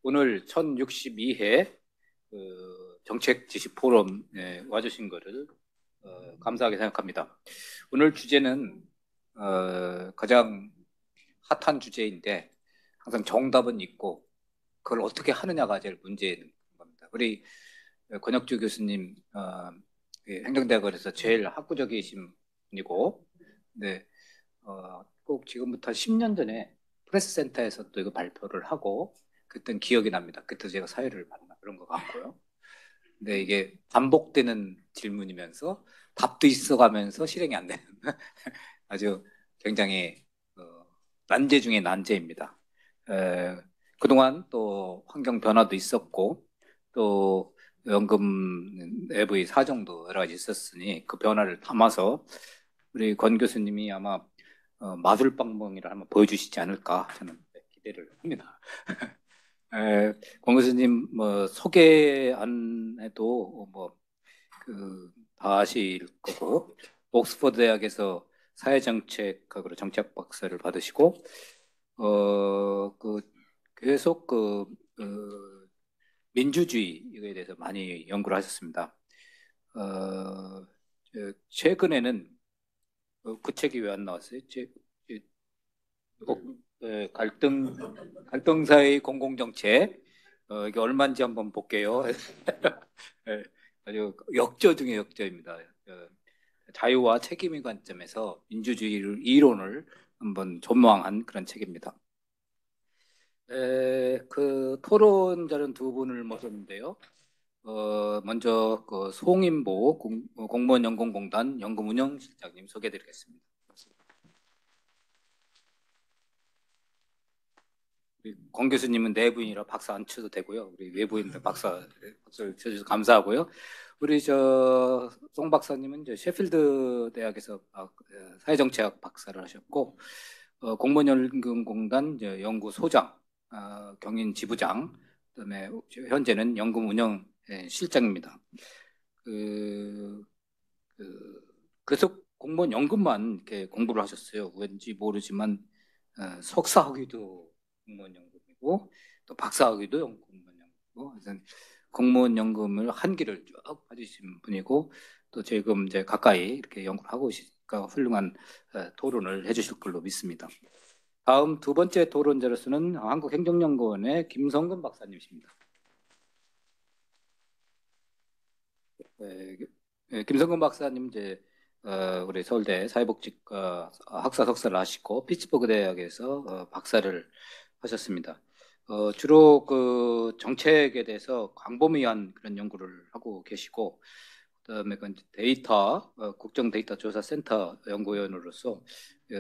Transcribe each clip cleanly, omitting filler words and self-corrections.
오늘 1062회 정책 지식 포럼에 와주신 것을 감사하게 생각합니다. 오늘 주제는 가장 핫한 주제인데 항상 정답은 있고 그걸 어떻게 하느냐가 제일 문제인 겁니다. 우리 권혁주 교수님 행정대학원에서 제일 학구적이신 분이고, 네, 꼭 지금부터 10년 전에 프레스센터에서 또 이거 발표를 하고 그때는 기억이 납니다. 그때 제가 사회를 봤나 그런 것 같고요. 근데 이게 반복되는 질문이면서 답도 있어가면서 실행이 안 되는 아주 굉장히 난제 중에 난제입니다. 그동안 또 환경 변화도 있었고 또 연금 내부의 사정도 여러 가지 있었으니 그 변화를 담아서 우리 권 교수님이 아마 마술방망이를 한번 보여주시지 않을까 저는 기대를 합니다. 권 교수님 뭐 소개 안 해도 다 아실 거고 옥스퍼드 대학에서 사회정책학으로 정치학 박사를 받으시고 계속 민주주의에 대해서 많이 연구를 하셨습니다. 최근에는 그 책이 왜 안 나왔어요? 어, 갈등사의 공공정책. 이게 얼마인지 한번 볼게요. 예, 아주 역저 중의 역저입니다. 자유와 책임의 관점에서 민주주의 이론을 한번 전망한 그런 책입니다. 그 토론자는 두 분을 모셨는데요. 먼저 그 송인보 공무원연금공단 연금운영실장님 소개해드리겠습니다. 우리 권 교수님은 내부인이라 박사 안 쳐도 되고요. 우리 외부인들 박사를 쳐주셔서 감사하고요. 우리 송 박사님은 셰필드 대학에서 사회정치학 박사를 하셨고 공무원연금공단 연구소장, 경인 지부장, 그다음에 현재는 연금운영 실장입니다. 계속 공무원 연금만 이렇게 공부를 하셨어요. 왠지 모르지만 석사학위도 공무원 연금이고 또 박사학위도 공무원 연금이고 그래서 공무원 연금을 한 길을 쭉 가지신 분이고 또 지금 이제 가까이 이렇게 연구를 하고 있으니까 훌륭한 토론을 해주실 걸로 믿습니다. 다음 두 번째 토론자로서는 한국행정연구원의 김성근 박사님이십니다. 김성근 박사님 이제 우리 서울대 사회복지과 학사 석사를 하시고 피츠버그 대학에서 박사를 하셨습니다. 주로 그 정책에 대해서 광범위한 그런 연구를 하고 계시고 그다음에 그 데이터 국정 데이터 조사 센터 연구위원으로서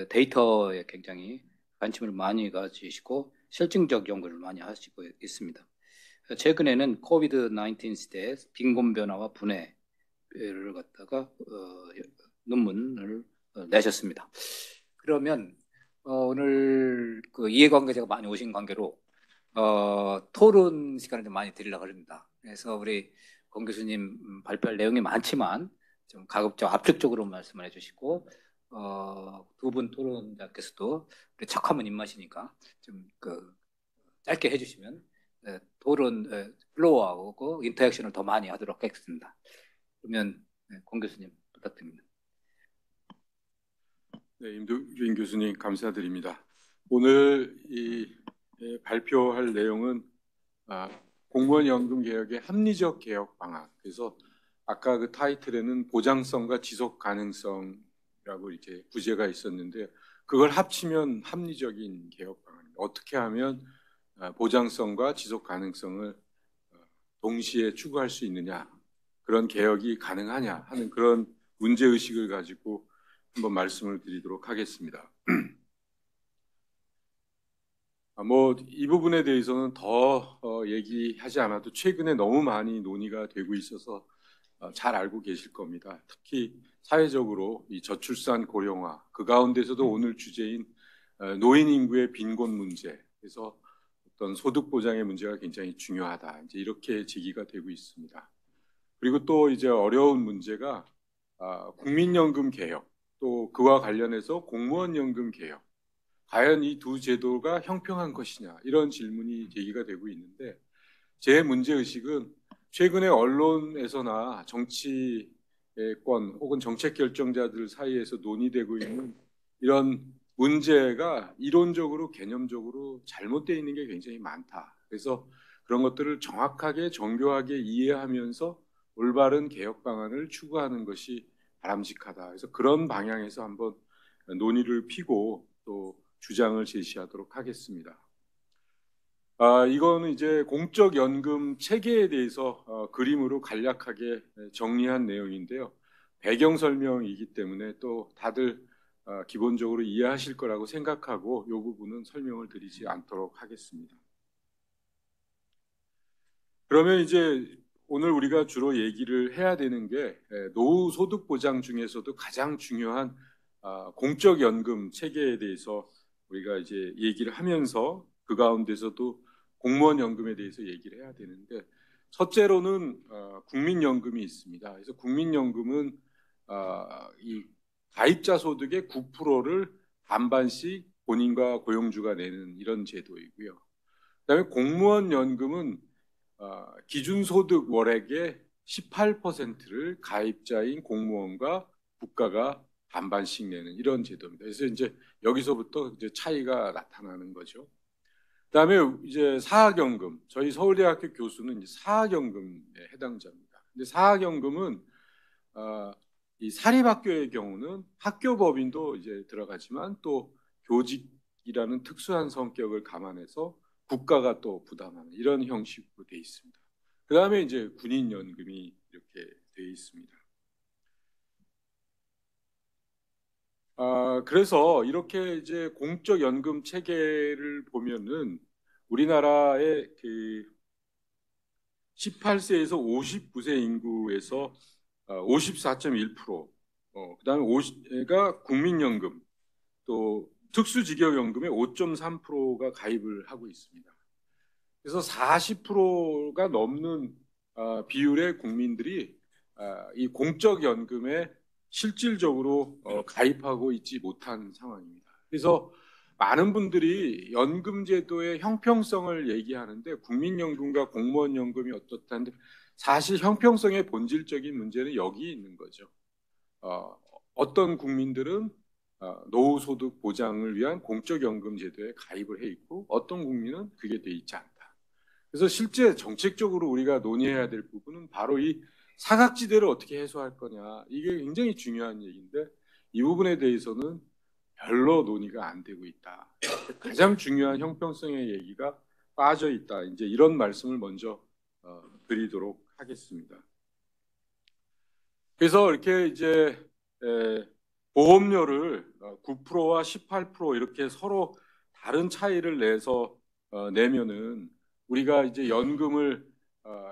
데이터에 굉장히 관심을 많이 가지시고 실증적 연구를 많이 하시고 있습니다. 최근에는 코비드 19 시대의 빈곤 변화와 분해 를 갖다가 논문을 내셨습니다. 그러면 오늘 그 이해관계자가 많이 오신 관계로 토론 시간을 좀 많이 드리려고 합니다. 그래서 우리 권 교수님 발표할 내용이 많지만 좀 가급적 압축적으로 말씀을 해주시고 두 분 토론자께서도 우리 척하면 입맛이니까 좀 짧게 해주시면 토론 플로우하고 인터랙션을 더 많이 하도록 하겠습니다. 그러면 권 교수님 부탁드립니다. 네, 임도균 교수님 감사드립니다. 오늘 발표할 내용은 공무원연금 개혁의 합리적 개혁 방안. 그래서 아까 그 타이틀에는 보장성과 지속 가능성이라고 이렇게 부제가 있었는데 그걸 합치면 합리적인 개혁 방안입니다. 어떻게 하면 보장성과 지속 가능성을 동시에 추구할 수 있느냐, 그런 개혁이 가능하냐 하는 그런 문제의식을 가지고 한번 말씀을 드리도록 하겠습니다. 이 부분에 대해서는 더 얘기하지 않아도 최근에 너무 많이 논의가 되고 있어서 잘 알고 계실 겁니다. 특히 사회적으로 이 저출산 고령화, 그 가운데서도 오늘 주제인 노인 인구의 빈곤 문제, 그래서 어떤 소득 보장의 문제가 굉장히 중요하다. 이제 이렇게 제기가 되고 있습니다. 그리고 또 이제 어려운 문제가 국민연금 개혁, 또 그와 관련해서 공무원연금 개혁, 과연 이 두 제도가 형평한 것이냐 이런 질문이 제기가 되고 있는데 제 문제의식은 최근에 언론에서나 정치권 혹은 정책 결정자들 사이에서 논의되고 있는 이런 문제가 이론적으로 개념적으로 잘못되어 있는 게 굉장히 많다. 그래서 그런 것들을 정확하게 정교하게 이해하면서 올바른 개혁 방안을 추구하는 것이 바람직하다. 그래서 그런 방향에서 한번 논의를 피고 또 주장을 제시하도록 하겠습니다. 이거는 이제 공적연금 체계에 대해서 그림으로 간략하게 정리한 내용인데요. 배경 설명이기 때문에 또 다들 기본적으로 이해하실 거라고 생각하고 이 부분은 설명을 드리지 않도록 하겠습니다. 그러면 이제 오늘 우리가 주로 얘기를 해야 되는 게 노후 소득 보장 중에서도 가장 중요한 공적연금 체계에 대해서 우리가 이제 얘기를 하면서 그 가운데서도 공무원 연금에 대해서 얘기를 해야 되는데 첫째로는 국민연금이 있습니다. 그래서 국민연금은 이 가입자 소득의 9%를 반반씩 본인과 고용주가 내는 이런 제도이고요. 그다음에 공무원 연금은 기준소득 월액의 18%를 가입자인 공무원과 국가가 반반씩 내는 이런 제도입니다. 그래서 이제 여기서부터 이제 차이가 나타나는 거죠. 그다음에 이제 사학연금, 저희 서울대학교 교수는 이제 사학연금에 해당자입니다. 근데 사학연금은 이 사립학교의 경우는 학교법인도 이제 들어가지만 또 교직이라는 특수한 성격을 감안해서 국가가 또 부담하는 이런 형식으로 되어 있습니다. 그 다음에 이제 군인연금이 이렇게 되어 있습니다. 그래서 이렇게 이제 공적 연금 체계를 보면은 우리나라의 그 18세에서 59세 인구에서 54.1%, 그다음에 50가 국민연금, 또 특수직역연금의 5.3%가 가입을 하고 있습니다. 그래서 40%가 넘는 비율의 국민들이 이 공적연금에 실질적으로 가입하고 있지 못한 상황입니다. 그래서 많은 분들이 연금제도의 형평성을 얘기하는데 국민연금과 공무원연금이 어떻다는데 사실 형평성의 본질적인 문제는 여기 있는 거죠. 어떤 국민들은 노후소득 보장을 위한 공적연금 제도에 가입을 해 있고 어떤 국민은 그게 돼 있지 않다. 그래서 실제 정책적으로 우리가 논의해야 될 부분은 바로 이 사각지대를 어떻게 해소할 거냐. 이게 굉장히 중요한 얘기인데 이 부분에 대해서는 별로 논의가 안 되고 있다. 가장 중요한 형평성의 얘기가 빠져 있다. 이제 이런 말씀을 먼저 드리도록 하겠습니다. 그래서 이렇게 이제 보험료를 9%와 18% 이렇게 서로 다른 차이를 내서 내면은 우리가 이제 연금을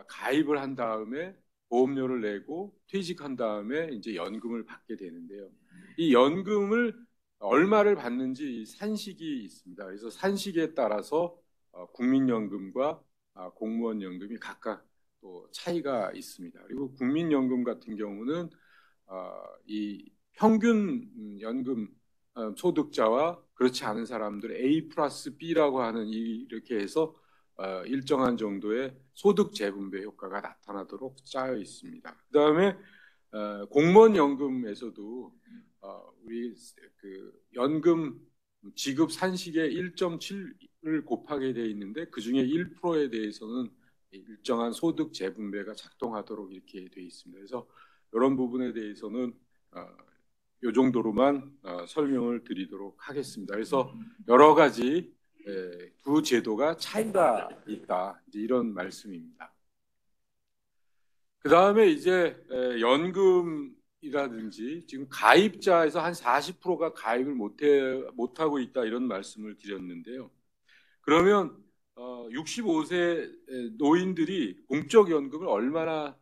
가입을 한 다음에 보험료를 내고 퇴직한 다음에 이제 연금을 받게 되는데요. 이 연금을 얼마를 받는지 산식이 있습니다. 그래서 산식에 따라서 국민연금과 공무원연금이 각각 또 차이가 있습니다. 그리고 국민연금 같은 경우는 이 평균 연금 소득자와 그렇지 않은 사람들 A 플러스 B라고 하는 이렇게 해서 일정한 정도의 소득 재분배 효과가 나타나도록 짜여 있습니다. 그다음에 공무원 연금에서도 우리 그 연금 지급 산식의 1.7을 곱하게 돼 있는데 그 중에 1%에 대해서는 일정한 소득 재분배가 작동하도록 이렇게 돼 있습니다. 그래서 이런 부분에 대해서는 이 정도로만 설명을 드리도록 하겠습니다. 그래서 여러 가지 두 제도가 차이가 있다. 이제 이런 말씀입니다. 그 다음에 이제 연금이라든지 지금 가입자에서 한 40%가 가입을 못하고 있다 이런 말씀을 드렸는데요. 그러면 65세 노인들이 공적연금을 얼마나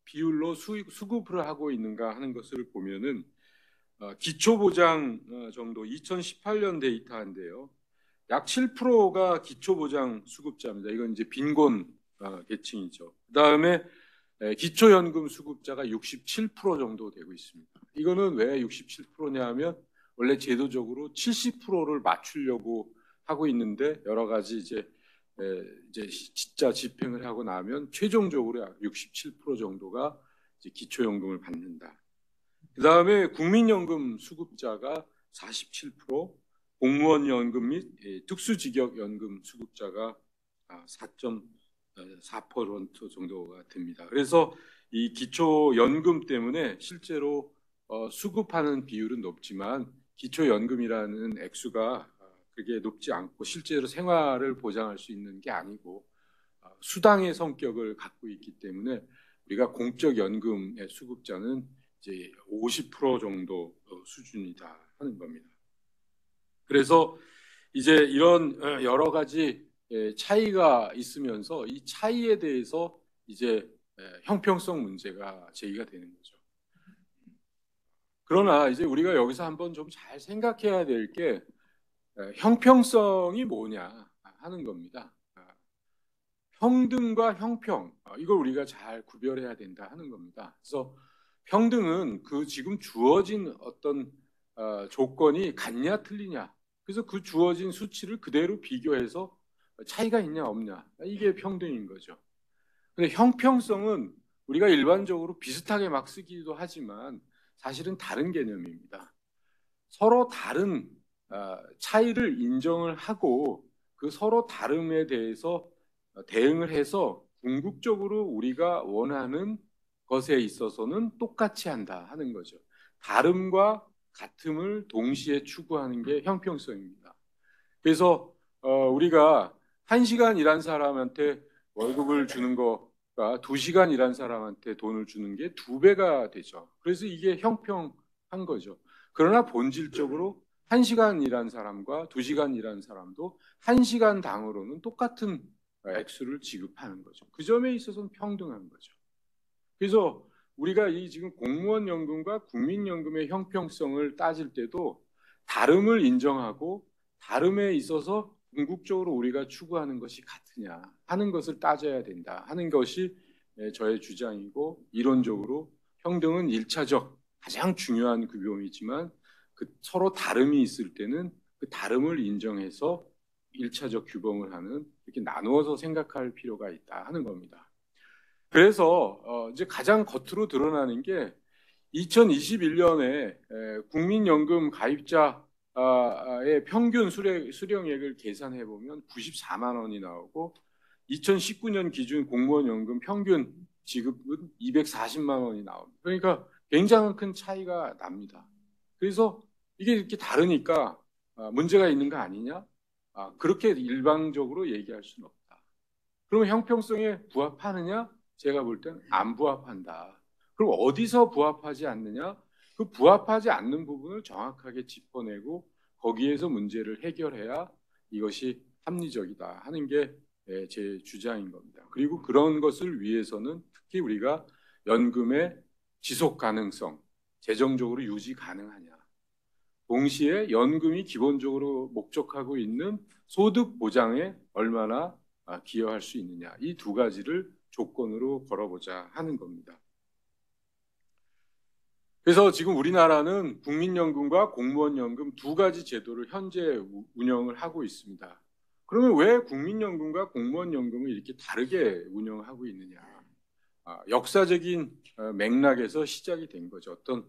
비율로 수급을 하고 있는가 하는 것을 보면은 기초보장 정도 2018년 데이터인데요. 약 7%가 기초보장 수급자입니다. 이건 이제 빈곤 계층이죠. 그다음에 기초연금 수급자가 67% 정도 되고 있습니다. 이거는 왜 67%냐 하면 원래 제도적으로 70%를 맞추려고 하고 있는데 여러 가지 이제 진짜 집행을 하고 나면 최종적으로 약 67% 정도가 이제 기초연금을 받는다. 그 다음에 국민연금 수급자가 47%, 공무원연금 및 특수직역연금 수급자가 4.4% 정도가 됩니다. 그래서 이 기초연금 때문에 실제로 수급하는 비율은 높지만 기초연금이라는 액수가 그게 높지 않고 실제로 생활을 보장할 수 있는 게 아니고 수당의 성격을 갖고 있기 때문에 우리가 공적 연금의 수급자는 이제 50% 정도 수준이다 하는 겁니다. 그래서 이제 이런 여러 가지 차이가 있으면서 이 차이에 대해서 이제 형평성 문제가 제기가 되는 거죠. 그러나 이제 우리가 여기서 한번 좀 잘 생각해야 될 게 형평성이 뭐냐 하는 겁니다. 평등과 형평, 이걸 우리가 잘 구별해야 된다 하는 겁니다. 그래서 평등은 그 지금 주어진 어떤 조건이 같냐 틀리냐, 그래서 그 주어진 수치를 그대로 비교해서 차이가 있냐 없냐, 이게 평등인 거죠. 근데 형평성은 우리가 일반적으로 비슷하게 막 쓰기도 하지만 사실은 다른 개념입니다. 서로 다른 차이를 인정을 하고 그 서로 다름에 대해서 대응을 해서 궁극적으로 우리가 원하는 것에 있어서는 똑같이 한다 하는 거죠. 다름과 같음을 동시에 추구하는 게 형평성입니다. 그래서 우리가 1시간 일한 사람한테 월급을 주는 거가 2시간 일한 사람한테 돈을 주는 게 2배가 되죠. 그래서 이게 형평한 거죠. 그러나 본질적으로 1시간 일한 사람과 2시간 일한 사람도 1시간 당으로는 똑같은 액수를 지급하는 거죠. 그 점에 있어서는 평등한 거죠. 그래서 우리가 이 지금 공무원 연금과 국민연금의 형평성을 따질 때도 다름을 인정하고 다름에 있어서 궁극적으로 우리가 추구하는 것이 같으냐 하는 것을 따져야 된다 하는 것이 저의 주장이고, 이론적으로 평등은 1차적 가장 중요한 규범이지만 그 서로 다름이 있을 때는 그 다름을 인정해서 1차적 규범을 하는, 이렇게 나누어서 생각할 필요가 있다 하는 겁니다. 그래서 이제 가장 겉으로 드러나는 게 2021년에 국민연금 가입자의 평균 수령액을 계산해 보면 94만 원이 나오고 2019년 기준 공무원연금 평균 지급은 240만 원이 나옵니다. 그러니까 굉장히 큰 차이가 납니다. 그래서 이게 이렇게 다르니까 문제가 있는 거 아니냐? 그렇게 일방적으로 얘기할 수는 없다. 그러면 형평성에 부합하느냐? 제가 볼 땐 안 부합한다. 그럼 어디서 부합하지 않느냐? 그 부합하지 않는 부분을 정확하게 짚어내고 거기에서 문제를 해결해야 이것이 합리적이다 하는 게 제 주장인 겁니다. 그리고 그런 것을 위해서는 특히 우리가 연금의 지속 가능성, 재정적으로 유지 가능하냐, 동시에 연금이 기본적으로 목적하고 있는 소득 보장에 얼마나 기여할 수 있느냐, 이 두 가지를 조건으로 걸어보자 하는 겁니다. 그래서 지금 우리나라는 국민연금과 공무원연금 두 가지 제도를 현재 운영을 하고 있습니다. 그러면 왜 국민연금과 공무원연금을 이렇게 다르게 운영하고 있느냐? 역사적인 맥락에서 시작이 된 거죠. 어떤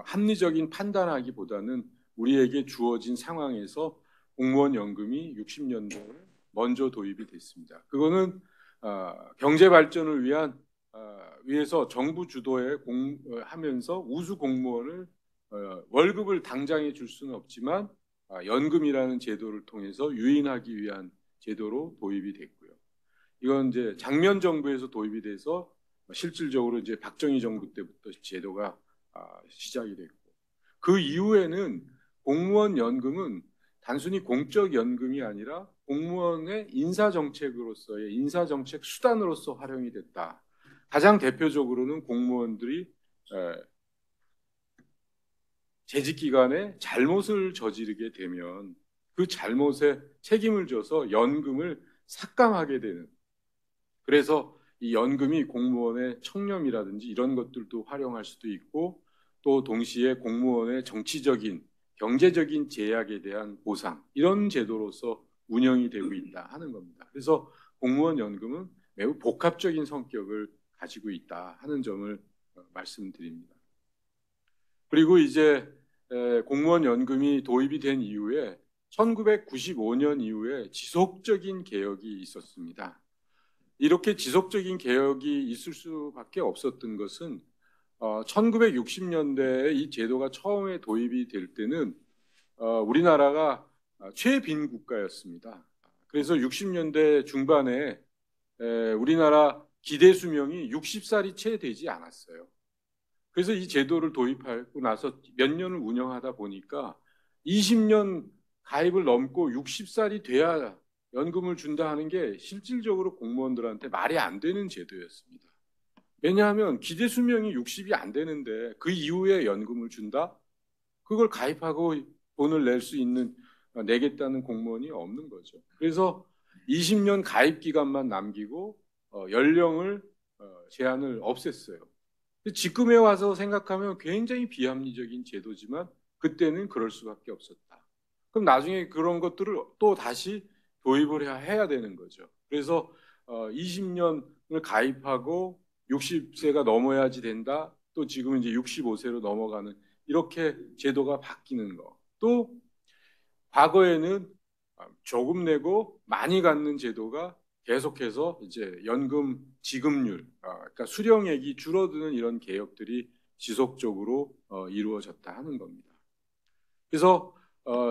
합리적인 판단하기보다는 우리에게 주어진 상황에서 공무원연금이 60년도에 먼저 도입이 됐습니다. 그거는 경제 발전을 위해서 정부 주도에 하면서 우수 공무원을 월급을 당장에 줄 수는 없지만 연금이라는 제도를 통해서 유인하기 위한 제도로 도입이 됐고요. 이건 이제 장면 정부에서 도입이 돼서 실질적으로 이제 박정희 정부 때부터 제도가 시작이 됐고, 그 이후에는 공무원 연금은 단순히 공적 연금이 아니라 공무원의 인사정책으로서의 인사정책 수단으로서 활용이 됐다. 가장 대표적으로는 공무원들이 재직기간에 잘못을 저지르게 되면 그 잘못에 책임을 져서 연금을 삭감하게 되는, 그래서 이 연금이 공무원의 청렴이라든지 이런 것들도 활용할 수도 있고, 또 동시에 공무원의 정치적인 경제적인 제약에 대한 보상 이런 제도로서 운영이 되고 있다 하는 겁니다. 그래서 공무원 연금은 매우 복합적인 성격을 가지고 있다 하는 점을 말씀드립니다. 그리고 이제 공무원 연금이 도입이 된 이후에 1995년 이후에 지속적인 개혁이 있었습니다. 이렇게 지속적인 개혁이 있을 수밖에 없었던 것은 1960년대에 이 제도가 처음에 도입이 될 때는 우리나라가 최빈 국가였습니다. 그래서 60년대 중반에 우리나라 기대 수명이 60살이 채 되지 않았어요. 그래서 이 제도를 도입하고 나서 몇 년을 운영하다 보니까 20년 가입을 넘고 60살이 돼야 연금을 준다 하는 게 실질적으로 공무원들한테 말이 안 되는 제도였습니다. 왜냐하면 기대 수명이 60이 안 되는데 그 이후에 연금을 준다? 그걸 가입하고 돈을 낼 수 있는 내겠다는 공무원이 없는 거죠. 그래서 20년 가입 기간만 남기고 연령을 제한을 없앴어요. 지금에 와서 생각하면 굉장히 비합리적인 제도지만 그때는 그럴 수밖에 없었다. 그럼 나중에 그런 것들을 또 다시 도입을 해야 되는 거죠. 그래서 20년을 가입하고 60세가 넘어야지 된다. 또 지금은 이제 65세로 넘어가는 이렇게 제도가 바뀌는 거. 또 과거에는 조금 내고 많이 갖는 제도가 계속해서 이제 연금 지급률, 그러니까 수령액이 줄어드는 이런 개혁들이 지속적으로 이루어졌다 하는 겁니다. 그래서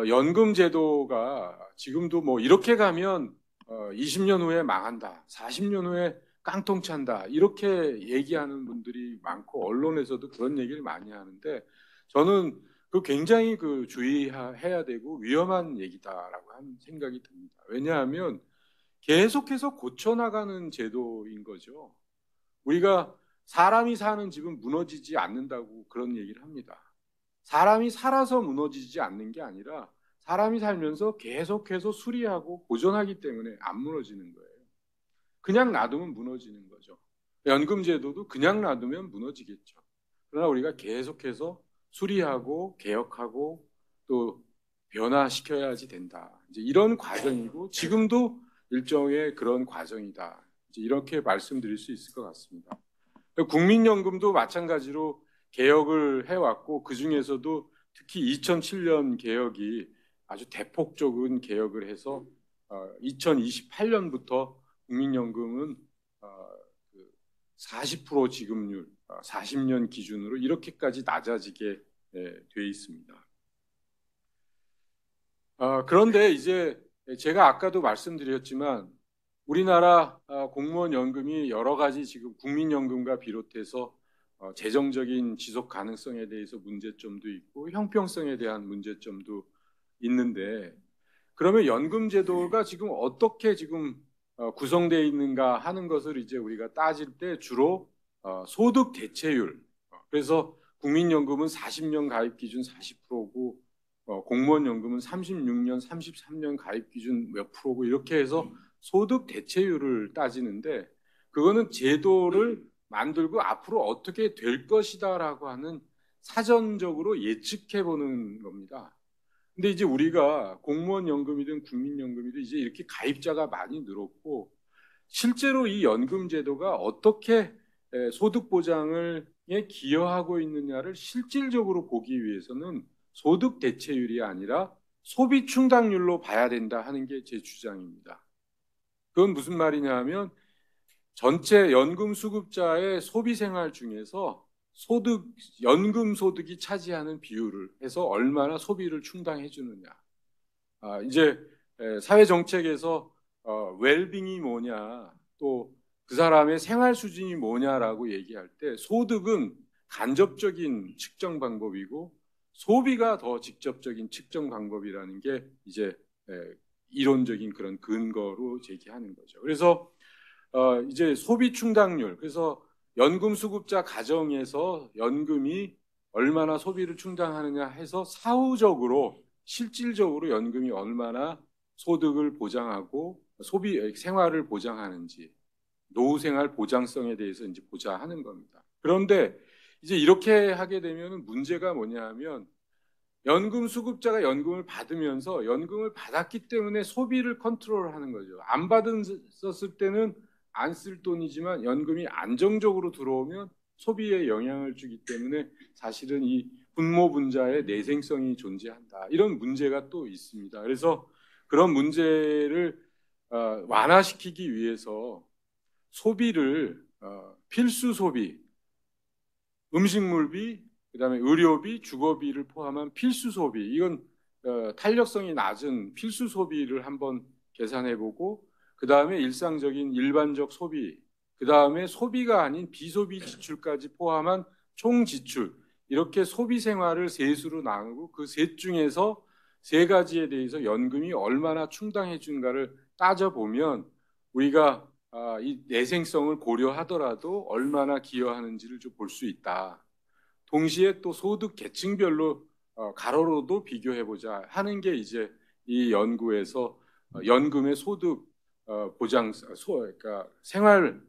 연금 제도가 지금도 뭐 이렇게 가면 20년 후에 망한다, 40년 후에 깡통 찬다 이렇게 얘기하는 분들이 많고 언론에서도 그런 얘기를 많이 하는데 저는 그 굉장히 그 주의해야 되고 위험한 얘기다라고 하는 생각이 듭니다. 왜냐하면 계속해서 고쳐나가는 제도인 거죠. 우리가 사람이 사는 집은 무너지지 않는다고 그런 얘기를 합니다. 사람이 살아서 무너지지 않는 게 아니라 사람이 살면서 계속해서 수리하고 보존하기 때문에 안 무너지는 거예요. 그냥 놔두면 무너지는 거죠. 연금제도도 그냥 놔두면 무너지겠죠. 그러나 우리가 계속해서 수리하고 개혁하고 또 변화시켜야지 된다. 이제 이런 과정이고 지금도 일종의 그런 과정이다. 이제 이렇게 말씀드릴 수 있을 것 같습니다. 국민연금도 마찬가지로 개혁을 해왔고 그 중에서도 특히 2007년 개혁이 아주 대폭적인 개혁을 해서 2028년부터 국민연금은 40% 지급률, 40년 기준으로 이렇게까지 낮아지게 돼 있습니다. 그런데 이제 제가 아까도 말씀드렸지만 우리나라 공무원 연금이 여러 가지 지금 국민연금과 비롯해서 재정적인 지속 가능성에 대해서 문제점도 있고 형평성에 대한 문제점도 있는데 그러면 연금 제도가 지금 어떻게 지금 구성되어 있는가 하는 것을 이제 우리가 따질 때 주로 소득 대체율 그래서 국민연금은 40년 가입 기준 40%고 공무원 연금은 36년, 33년 가입 기준 몇 프로고 이렇게 해서 소득 대체율을 따지는데 그거는 제도를 만들고 앞으로 어떻게 될 것이다라고 하는 사전적으로 예측해 보는 겁니다. 근데 이제 우리가 공무원 연금이든 국민연금이든 이제 이렇게 가입자가 많이 늘었고 실제로 이 연금 제도가 어떻게 소득 보장에 기여하고 있느냐를 실질적으로 보기 위해서는 소득 대체율이 아니라 소비 충당률로 봐야 된다 하는 게 제 주장입니다. 그건 무슨 말이냐 하면 전체 연금 수급자의 소비 생활 중에서 연금 소득이 차지하는 비율을 해서 얼마나 소비를 충당해 주느냐. 이제 사회 정책에서 웰빙이 뭐냐, 또 그 사람의 생활 수준이 뭐냐라고 얘기할 때 소득은 간접적인 측정 방법이고 소비가 더 직접적인 측정 방법이라는 게 이제 이론적인 그런 근거로 제기하는 거죠. 그래서 이제 소비 충당률, 그래서 연금 수급자 가정에서 연금이 얼마나 소비를 충당하느냐 해서 사후적으로 실질적으로 연금이 얼마나 소득을 보장하고 소비 생활을 보장하는지 노후생활 보장성에 대해서 이제 보자 하는 겁니다. 그런데 이제 이렇게 하게 되면 문제가 뭐냐 하면 연금 수급자가 연금을 받으면서 연금을 받았기 때문에 소비를 컨트롤하는 거죠. 안 받았을 때는 안 쓸 돈이지만 연금이 안정적으로 들어오면 소비에 영향을 주기 때문에 사실은 이 분모분자의 내생성이 존재한다. 이런 문제가 또 있습니다. 그래서 그런 문제를 완화시키기 위해서 소비를 필수 소비, 음식물비, 그다음에 의료비, 주거비를 포함한 필수 소비, 이건 탄력성이 낮은 필수 소비를 한번 계산해보고, 그다음에 일상적인 일반적 소비, 그다음에 소비가 아닌 비소비 지출까지 포함한 총 지출, 이렇게 소비 생활을 셋으로 나누고 그 셋 중에서 세 가지에 대해서 연금이 얼마나 충당해 준가를 따져보면 우리가 이 내생성을 고려하더라도 얼마나 기여하는지를 좀 볼 수 있다. 동시에 또 소득 계층별로 가로로도 비교해보자 하는 게 이제 이 연구에서 연금의 소득 보장, 그러니까 생활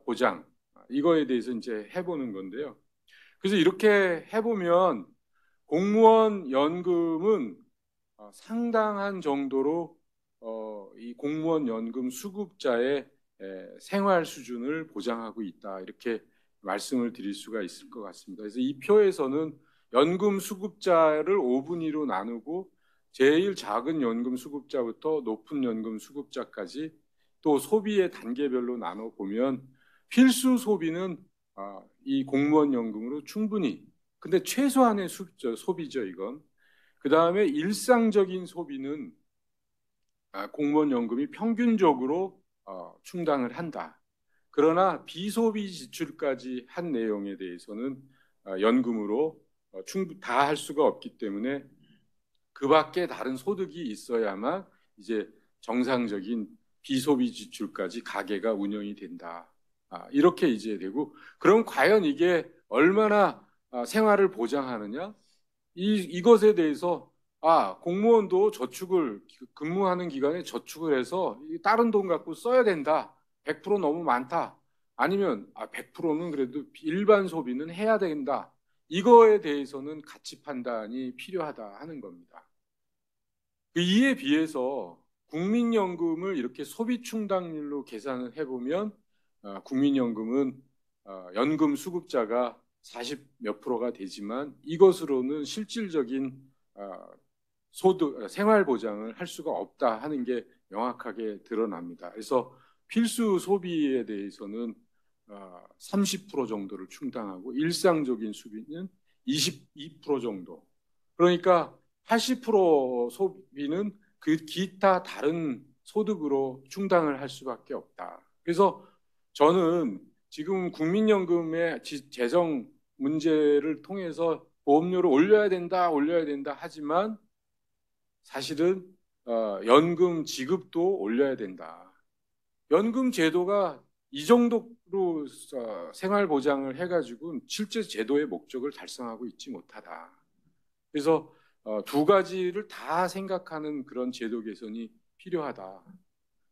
보장 이거에 대해서 이제 해보는 건데요. 그래서 이렇게 해보면 공무원 연금은 상당한 정도로 이 공무원 연금 수급자의 생활 수준을 보장하고 있다. 이렇게 말씀을 드릴 수가 있을 것 같습니다. 그래서 이 표에서는 연금 수급자를 5분위로 나누고 제일 작은 연금 수급자부터 높은 연금 수급자까지 또 소비의 단계별로 나눠 보면 필수 소비는 이 공무원 연금으로 충분히, 근데 최소한의 소비죠, 이건. 그 다음에 일상적인 소비는 공무원 연금이 평균적으로 충당을 한다. 그러나 비소비 지출까지 한 내용에 대해서는 연금으로 다 할 수가 없기 때문에 그 밖에 다른 소득이 있어야만 이제 정상적인 비소비 지출까지 가계가 운영이 된다. 이렇게 이제 되고, 그럼 과연 이게 얼마나 생활을 보장하느냐? 이것에 대해서 공무원도 저축을 근무하는 기간에 저축을 해서 다른 돈 갖고 써야 된다. 100% 너무 많다. 아니면 100%는 그래도 일반 소비는 해야 된다. 이거에 대해서는 가치 판단이 필요하다 하는 겁니다. 이에 비해서 국민연금을 이렇게 소비 충당률로 계산을 해보면 국민연금은 연금 수급자가 40 몇 프로가 되지만 이것으로는 실질적인 소득, 생활 보장을 할 수가 없다 하는 게 명확하게 드러납니다. 그래서 필수 소비에 대해서는 30% 정도를 충당하고 일상적인 소비는 22% 정도. 그러니까 80% 소비는 그 기타 다른 소득으로 충당을 할 수밖에 없다. 그래서 저는 지금 국민연금의 재정 문제를 통해서 보험료를 올려야 된다, 올려야 된다 하지만 사실은 연금 지급도 올려야 된다. 연금 제도가 이 정도로 생활 보장을 해가지고 실제 제도의 목적을 달성하고 있지 못하다. 그래서 두 가지를 다 생각하는 그런 제도 개선이 필요하다.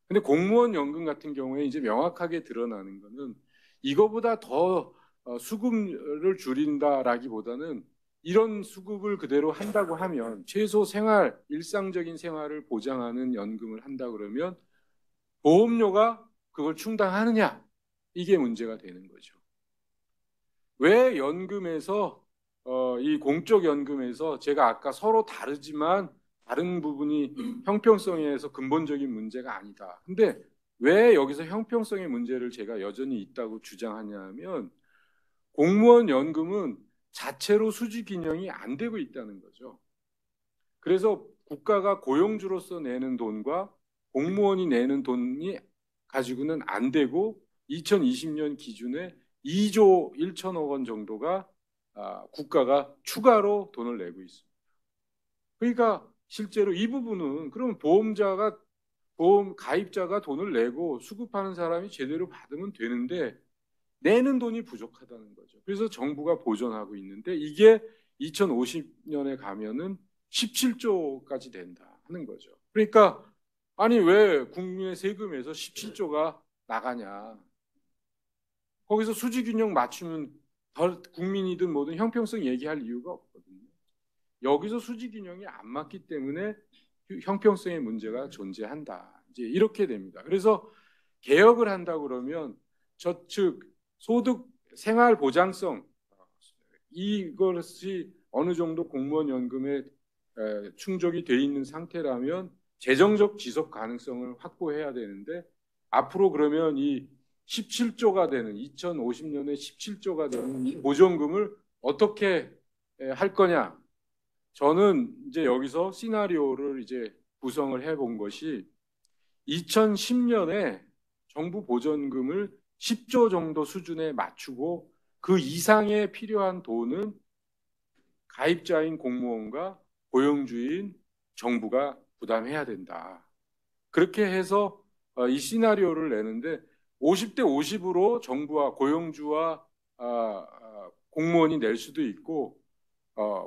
근데 공무원 연금 같은 경우에 이제 명확하게 드러나는 거는 이거보다 더 수급을 줄인다라기보다는 이런 수급을 그대로 한다고 하면 최소 생활, 일상적인 생활을 보장하는 연금을 한다 그러면 보험료가 그걸 충당하느냐? 이게 문제가 되는 거죠. 왜 연금에서 이 공적 연금에서 제가 아까 서로 다르지만 다른 부분이 형평성에서 근본적인 문제가 아니다. 근데 왜 여기서 형평성의 문제를 제가 여전히 있다고 주장하냐면 공무원 연금은 자체로 수지 균형이 안 되고 있다는 거죠. 그래서 국가가 고용주로서 내는 돈과 공무원이 내는 돈이 가지고는 안 되고 2020년 기준에 2조 1천억 원 정도가 국가가 추가로 돈을 내고 있습니다. 그러니까 실제로 이 부분은 그러면 보험 가입자가 돈을 내고 수급하는 사람이 제대로 받으면 되는데 내는 돈이 부족하다는 거죠. 그래서 정부가 보존하고 있는데 이게 2050년에 가면은 17조까지 된다 하는 거죠. 그러니까 아니 왜 국민의 세금에서 17조가 나가냐. 거기서 수지균형 맞추면 국민이든 뭐든 형평성 얘기할 이유가 없거든요. 여기서 수직균형이 안 맞기 때문에 형평성의 문제가 존재한다. 이제 이렇게 됩니다. 그래서 개혁을 한다 그러면 저축, 소득, 생활 보장성 이것이 어느 정도 공무원 연금에 충족이 돼 있는 상태라면 재정적 지속 가능성을 확보해야 되는데 앞으로 그러면 이 17조가 되는 2050년에 17조가 되는 이 보존금을 어떻게 할 거냐? 저는 이제 여기서 시나리오를 이제 구성을 해본 것이 2010년에 정부 보전금을 10조 정도 수준에 맞추고 그 이상에 필요한 돈은 가입자인 공무원과 고용주인 정부가 부담해야 된다. 그렇게 해서 이 시나리오를 내는데 50대 50으로 정부와 고용주와 공무원이 낼 수도 있고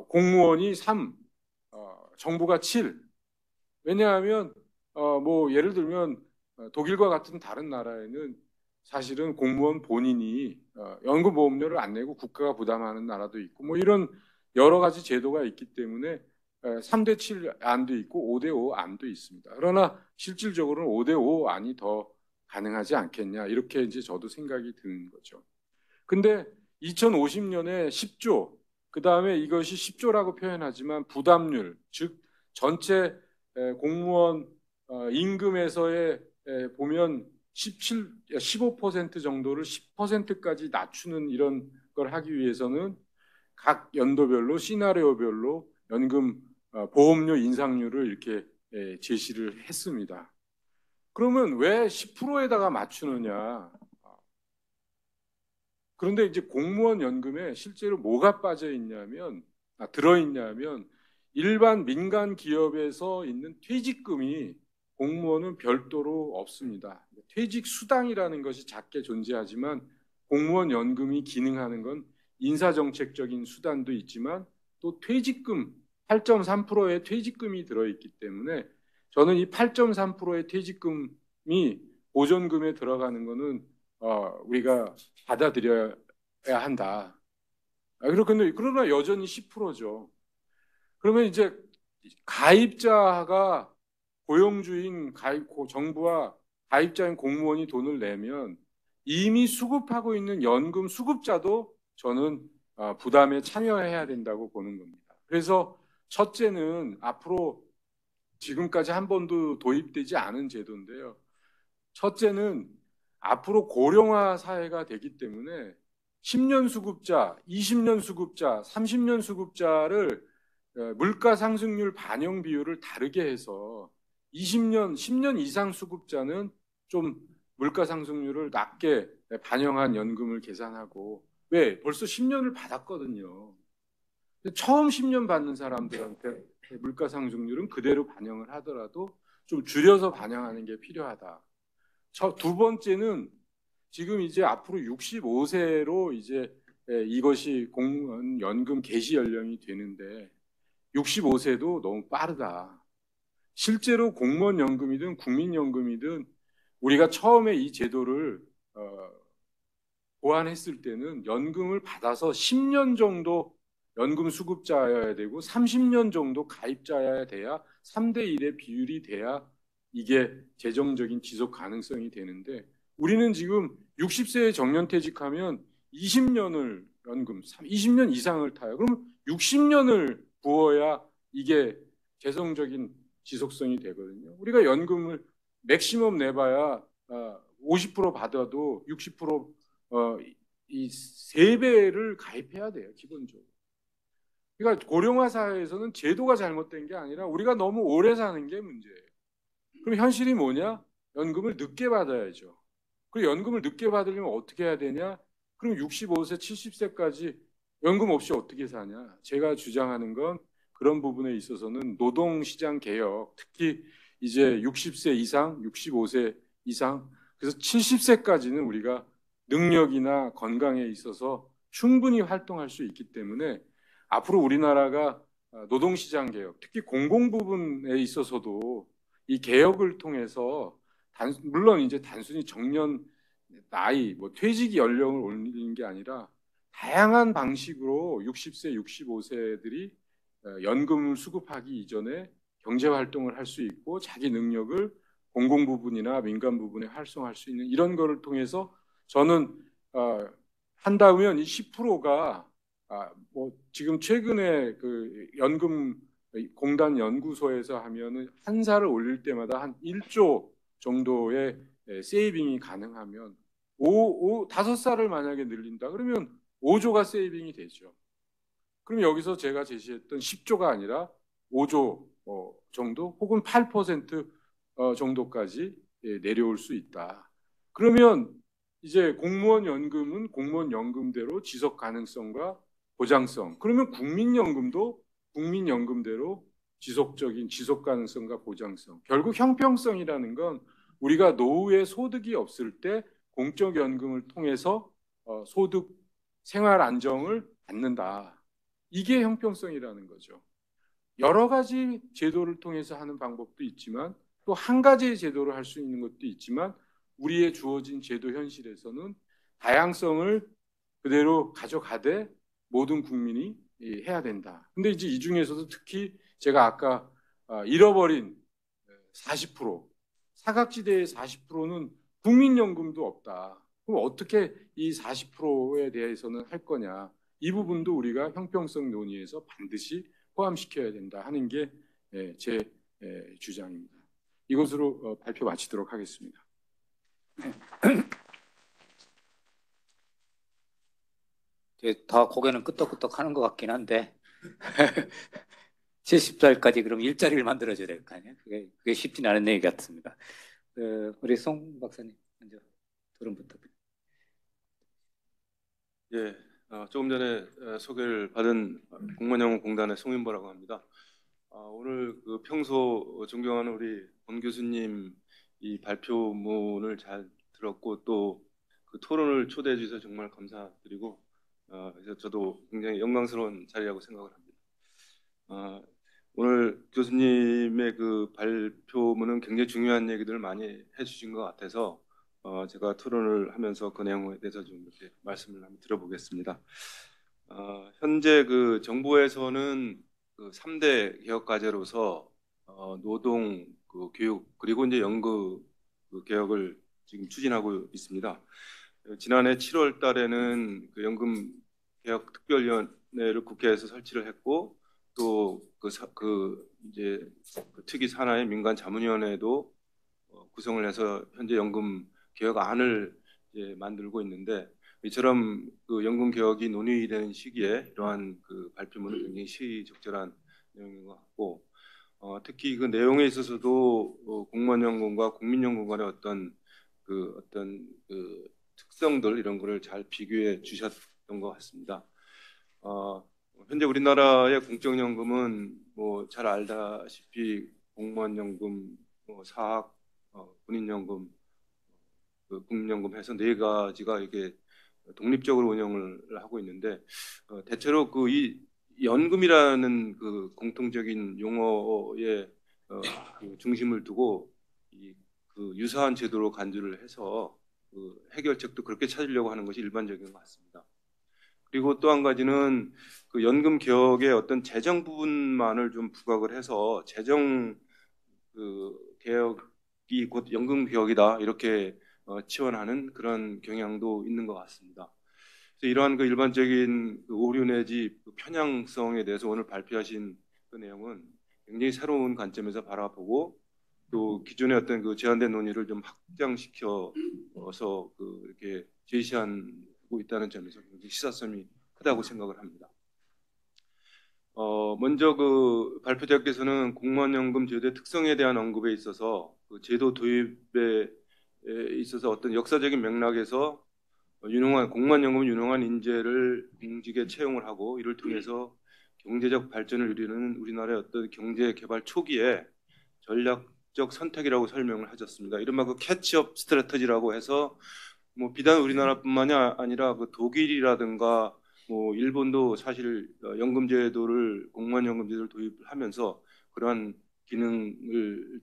공무원이 3, 정부가 7. 왜냐하면 뭐 예를 들면 독일과 같은 다른 나라에는 사실은 공무원 본인이 연금보험료를 안 내고 국가가 부담하는 나라도 있고 뭐 이런 여러 가지 제도가 있기 때문에 3대 7 안도 있고 5대 5 안도 있습니다. 그러나 실질적으로는 5대 5 안이 더 가능하지 않겠냐 이렇게 이제 저도 생각이 드는 거죠. 근데 2050년에 10조, 그 다음에 이것이 10조라고 표현하지만 부담률, 즉 전체 공무원 임금에서의 보면 15% 정도를 10%까지 낮추는 이런 걸 하기 위해서는 각 연도별로 시나리오별로 연금 보험료 인상률을 이렇게 제시를 했습니다. 그러면 왜 10%에다가 맞추느냐? 그런데 이제 공무원 연금에 실제로 뭐가 빠져 있냐면, 들어 있냐면 일반 민간 기업에서 있는 퇴직금이 공무원은 별도로 없습니다. 퇴직 수당이라는 것이 작게 존재하지만 공무원 연금이 기능하는 건 인사정책적인 수단도 있지만 또 퇴직금 8.3%의 퇴직금이 들어있기 때문에 저는 이 8.3%의 퇴직금이 보존금에 들어가는 거는 우리가 받아들여야 한다. 그러나 여전히 10%죠. 그러면 이제 가입자가 고용주인 정부와 가입자인 공무원이 돈을 내면 이미 수급하고 있는 연금 수급자도 저는 부담에 참여해야 된다고 보는 겁니다. 그래서 첫째는 앞으로 지금까지 한 번도 도입되지 않은 제도인데요. 첫째는 앞으로 고령화 사회가 되기 때문에 10년 수급자, 20년 수급자, 30년 수급자를 물가 상승률 반영 비율을 다르게 해서 20년, 10년 이상 수급자는 좀 물가 상승률을 낮게 반영한 연금을 계산하고 왜? 벌써 10년을 받았거든요. 처음 10년 받는 사람들한테 물가 상승률은 그대로 반영을 하더라도 좀 줄여서 반영하는 게 필요하다. 두 번째는 지금 이제 앞으로 65세로 이제 이것이 공무원 연금 개시 연령이 되는데 65세도 너무 빠르다. 실제로 공무원 연금이든 국민연금이든 우리가 처음에 이 제도를 고안했을 때는 연금을 받아서 10년 정도 연금 수급자여야 되고 30년 정도 가입자여야 돼야 3대 1의 비율이 돼야 이게 재정적인 지속 가능성이 되는데 우리는 지금 60세에 정년퇴직하면 20년을 연금, 20년 이상을 타요. 그럼 60년을 부어야 이게 재정적인 지속성이 되거든요. 우리가 연금을 맥시멈 내봐야 50% 받아도 60% 이 3배를 가입해야 돼요, 기본적으로. 그러니까 고령화 사회에서는 제도가 잘못된 게 아니라 우리가 너무 오래 사는 게 문제예요. 그럼 현실이 뭐냐? 연금을 늦게 받아야죠. 그리고 연금을 늦게 받으려면 어떻게 해야 되냐? 그럼 65세, 70세까지 연금 없이 어떻게 사냐? 제가 주장하는 건 그런 부분에 있어서는 노동시장 개혁, 특히 이제 60세 이상, 65세 이상, 그래서 70세까지는 우리가 능력이나 건강에 있어서 충분히 활동할 수 있기 때문에 앞으로 우리나라가 노동시장 개혁, 특히 공공 부분에 있어서도 이 개혁을 통해서 물론 이제 단순히 정년 나이, 뭐 퇴직 연령을 올리는 게 아니라 다양한 방식으로 60세, 65세들이 연금을 수급하기 이전에 경제 활동을 할 수 있고 자기 능력을 공공 부분이나 민간 부분에 활성화할 수 있는 이런 거를 통해서 저는 한다면 이 10%가 뭐 지금 최근에 그 연금 공단 연구소에서 하면은 한 살을 올릴 때마다 한 1조 정도의 세이빙이 가능하면 5살을 만약에 늘린다 그러면 5조가 세이빙이 되죠. 그럼 여기서 제가 제시했던 10조가 아니라 5조 정도 혹은 8% 정도까지 내려올 수 있다. 그러면 이제 공무원 연금은 공무원 연금대로 지속 가능성과 보장성. 그러면 국민연금도 국민연금대로 지속적인 지속 가능성과 보장성. 결국 형평성이라는 건 우리가 노후에 소득이 없을 때 공적연금을 통해서 소득 생활 안정을 받는다. 이게 형평성이라는 거죠. 여러 가지 제도를 통해서 하는 방법도 있지만 또 한 가지의 제도를 할 수 있는 것도 있지만 우리의 주어진 제도 현실에서는 다양성을 그대로 가져가되 모든 국민이 해야 된다. 근데 이제 이 중에서도 특히 제가 아까 잃어버린 40%, 사각지대의 40%는 국민연금도 없다. 그럼 어떻게 이 40%에 대해서는 할 거냐? 이 부분도 우리가 형평성 논의에서 반드시 포함시켜야 된다 하는 게 제 주장입니다. 이것으로 발표 마치도록 하겠습니다. 다 고개는 끄덕끄덕 하는 것 같긴 한데 70살까지 그럼 일자리를 만들어줘야 될 거 아니에요? 그게 쉽진 않은 얘기 같습니다. 우리 송 박사님 먼저 토론부터. 예, 조금 전에 소개를 받은 공무원연금공단의 송인보라고 합니다. 오늘 그 평소 존경하는 우리 권 교수님 이 발표문을 잘 들었고 또 그 토론을 초대해 주셔서 정말 감사드리고 그래서 저도 굉장히 영광스러운 자리라고 생각을 합니다. 오늘 교수님의 그 발표문은 굉장히 중요한 얘기들을 많이 해주신 것 같아서 제가 토론을 하면서 그 내용에 대해서 좀 이렇게 말씀을 한번 드려보겠습니다. 현재 그 정부에서는 그 3대 개혁 과제로서 노동, 그 교육 그리고 이제 연금 그 개혁을 지금 추진하고 있습니다. 지난해 7월 달에는 그 연금 개혁 특별위원회를 국회에서 설치를 했고 또 이제 그 특위 산하의 민간 자문위원회도 구성을 해서 현재 연금 개혁안을 이제 만들고 있는데 이처럼 그 연금 개혁이 논의되는 시기에 이러한 그 발표문은 굉장히 시의적절한 내용인 것 같고 특히 그 내용에 있어서도 공무원연금과 국민연금 간의 어떤 그 특성들 이런 거를 잘 비교해 주셨던 것 같습니다. 현재 우리나라의 공적연금은 뭐 잘 알다시피 공무원연금, 사학, 군인연금, 국민연금 해서 네 가지가 이게 독립적으로 운영을 하고 있는데 대체로 그 이 연금이라는 그 공통적인 용어에 그 중심을 두고 그 유사한 제도로 간주를 해서 그 해결책도 그렇게 찾으려고 하는 것이 일반적인 것 같습니다. 그리고 또 한 가지는 그 연금 개혁의 어떤 재정 부분만을 좀 부각을 해서 재정 그 개혁이 곧 연금 개혁이다 이렇게 치환하는 그런 경향도 있는 것 같습니다. 그래서 이러한 그 일반적인 그 오류 내지 그 편향성에 대해서 오늘 발표하신 그 내용은 굉장히 새로운 관점에서 바라보고 또 기존의 어떤 그 제한된 논의를 좀 확장시켜서 그 이렇게 제시하고 있다는 점에서 굉장히 시사성이 크다고 생각을 합니다. 먼저 그 발표자께서는 공무원연금 제도의 특성에 대한 언급에 있어서 그 제도 도입에 있어서 어떤 역사적인 맥락에서 유능한 공무원연금은 유능한 인재를 공직에 채용을 하고 이를 통해서 경제적 발전을 이루는 우리나라의 어떤 경제 개발 초기에 전략적 선택이라고 설명을 하셨습니다. 이른바 그 캐치업 스트래터지라고 해서 뭐 비단 우리나라뿐만이 아니라 그 독일이라든가 뭐 일본도 사실 연금제도를 공무원 연금제도를 도입하면서 그러한 기능을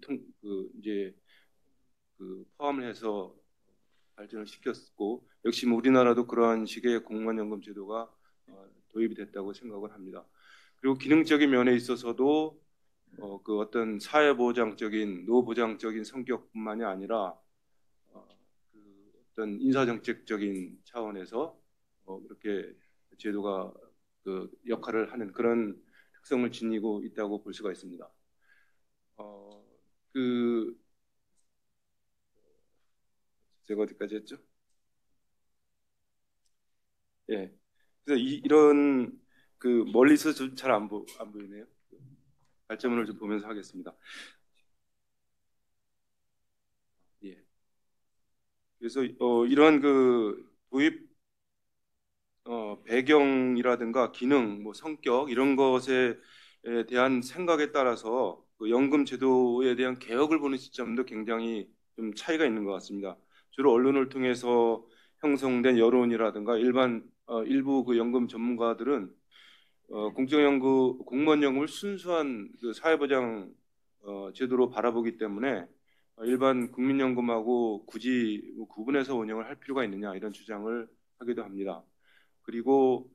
이제 그 포함을 해서 발전을 시켰고 역시 뭐 우리나라도 그러한 식의 공무원 연금 제도가 도입이 됐다고 생각을 합니다. 그리고 기능적인 면에 있어서도 그 어떤 사회보장적인 노보장적인 성격뿐만이 아니라 그 어떤 인사정책적인 차원에서 이렇게 제도가 그 역할을 하는 그런 특성을 지니고 있다고 볼 수가 있습니다. 그 제가 어디까지 했죠? 예. 그래서 이런 그 멀리서 잘 안 보이네요. 발전문을 좀 보면서 하겠습니다. 예. 그래서 이런 그 도입 배경이라든가 기능, 뭐 성격 이런 것에 대한 생각에 따라서 그 연금 제도에 대한 개혁을 보는 시점도 굉장히 좀 차이가 있는 것 같습니다. 주로 언론을 통해서 형성된 여론이라든가 일부 그 연금 전문가들은 공적연금, 공무원연금을 순수한 그 사회보장 제도로 바라보기 때문에 일반 국민연금하고 굳이 뭐 구분해서 운영을 할 필요가 있느냐 이런 주장을 하기도 합니다. 그리고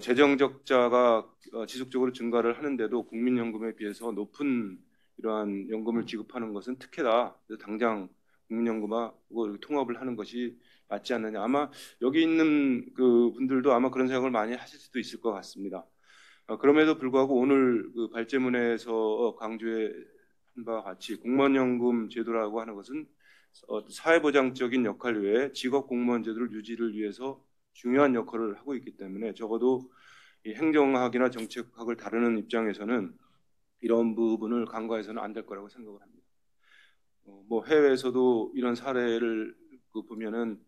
재정 적자가 지속적으로 증가를 하는데도 국민연금에 비해서 높은 이러한 연금을 지급하는 것은 특혜다. 그래서 당장 국민연금하고 통합을 하는 것이 맞지 않느냐. 아마 여기 있는 그 분들도 아마 그런 생각을 많이 하실 수도 있을 것 같습니다. 그럼에도 불구하고 오늘 그 발제문에서 강조한 바와 같이 공무원연금 제도라고 하는 것은 사회보장적인 역할 외에 직업 공무원 제도를 유지를 위해서 중요한 역할을 하고 있기 때문에 적어도 이 행정학이나 정책학을 다루는 입장에서는 이런 부분을 간과해서는 안 될 거라고 생각을 합니다. 뭐 해외에서도 이런 사례를 보면은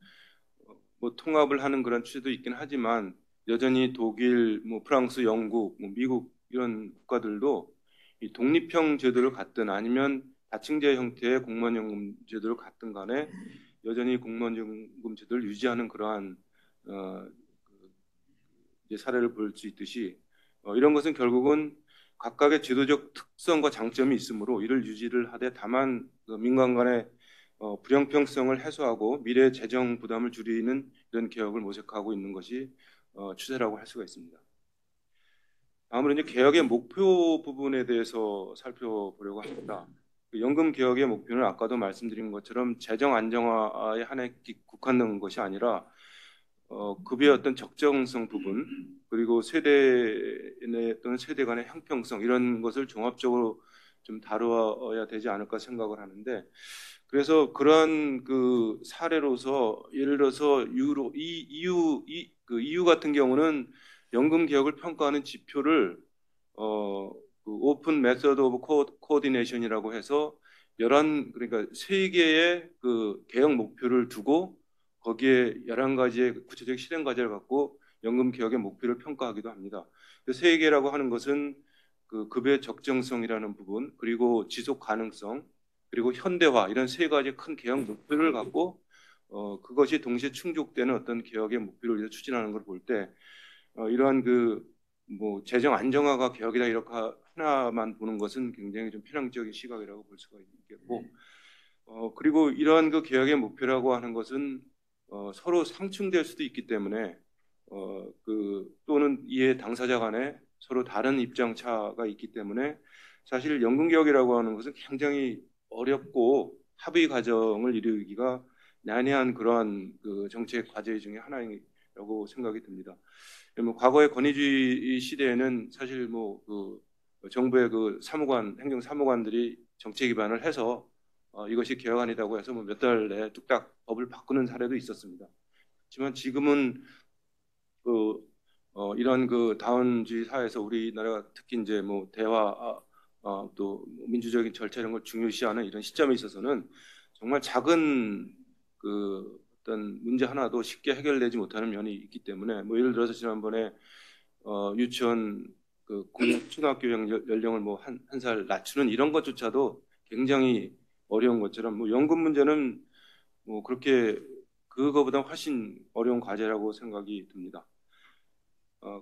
뭐 통합을 하는 그런 추세도 있긴 하지만 여전히 독일, 뭐 프랑스, 영국, 뭐 미국 이런 국가들도 이 독립형 제도를 갖든 아니면 다층제 형태의 공무원연금 제도를 갖든 간에 여전히 공무원연금 제도를 유지하는 그러한 이제 사례를 볼 수 있듯이 이런 것은 결국은 각각의 제도적 특성과 장점이 있으므로 이를 유지를 하되 다만 그 민간 간의 불형평성을 해소하고 미래 재정 부담을 줄이는 이런 개혁을 모색하고 있는 것이 추세라고 할 수가 있습니다. 다음으로 이제 개혁의 목표 부분에 대해서 살펴보려고 합니다. 그 연금 개혁의 목표는 아까도 말씀드린 것처럼 재정 안정화에 한해 국한된 것이 아니라 급여의 어떤 적정성 부분 그리고 세대 또는 세대 간의 형평성 이런 것을 종합적으로 좀 다루어야 되지 않을까 생각을 하는데 그래서 그러한 그 사례로서 예를 들어서 그 EU 같은 경우는 연금 개혁을 평가하는 지표를 그 오픈 메서드 오브 코디네이션이라고 해서 그러니까 세 개의 그 개혁 목표를 두고 거기에 11가지의 구체적 실행 과제를 갖고 연금 개혁의 목표를 평가하기도 합니다. 세 개라고 하는 것은 그 급여의 적정성이라는 부분, 그리고 지속 가능성, 그리고 현대화 이런 세 가지 큰 개혁 목표를 갖고 그것이 동시에 충족되는 어떤 개혁의 목표를 위해서 추진하는 걸 볼 때 이러한 그 뭐 재정 안정화가 개혁이다 이렇게 하나만 보는 것은 굉장히 좀 편향적인 시각이라고 볼 수가 있겠고 그리고 이러한 그 개혁의 목표라고 하는 것은 서로 상충될 수도 있기 때문에 또는 이해 당사자 간에 서로 다른 입장 차가 있기 때문에 사실 연금 개혁이라고 하는 것은 굉장히 어렵고 합의 과정을 이루기가 난해한 그러한 그 정책 과제 중에 하나라고 생각이 듭니다. 뭐 과거의 권위주의 시대에는 사실 뭐 그 정부의 그 행정 사무관들이 정책 기반을 해서 이것이 개혁안이라고 해서 뭐 몇 달 내에 뚝딱 법을 바꾸는 사례도 있었습니다. 하지만 지금은 그 이런 그 다원주의 사회에서 우리나라가 특히 이제 뭐 대화 또 민주적인 절차 이런 걸 중요시하는 이런 시점에 있어서는 정말 작은 그 어떤 문제 하나도 쉽게 해결되지 못하는 면이 있기 때문에 뭐 예를 들어서 지난번에 유치원 그 초등학교 연령을 뭐 한 살 낮추는 이런 것조차도 굉장히 어려운 것처럼 뭐 연금 문제는 뭐 그렇게 그거보다 훨씬 어려운 과제라고 생각이 듭니다.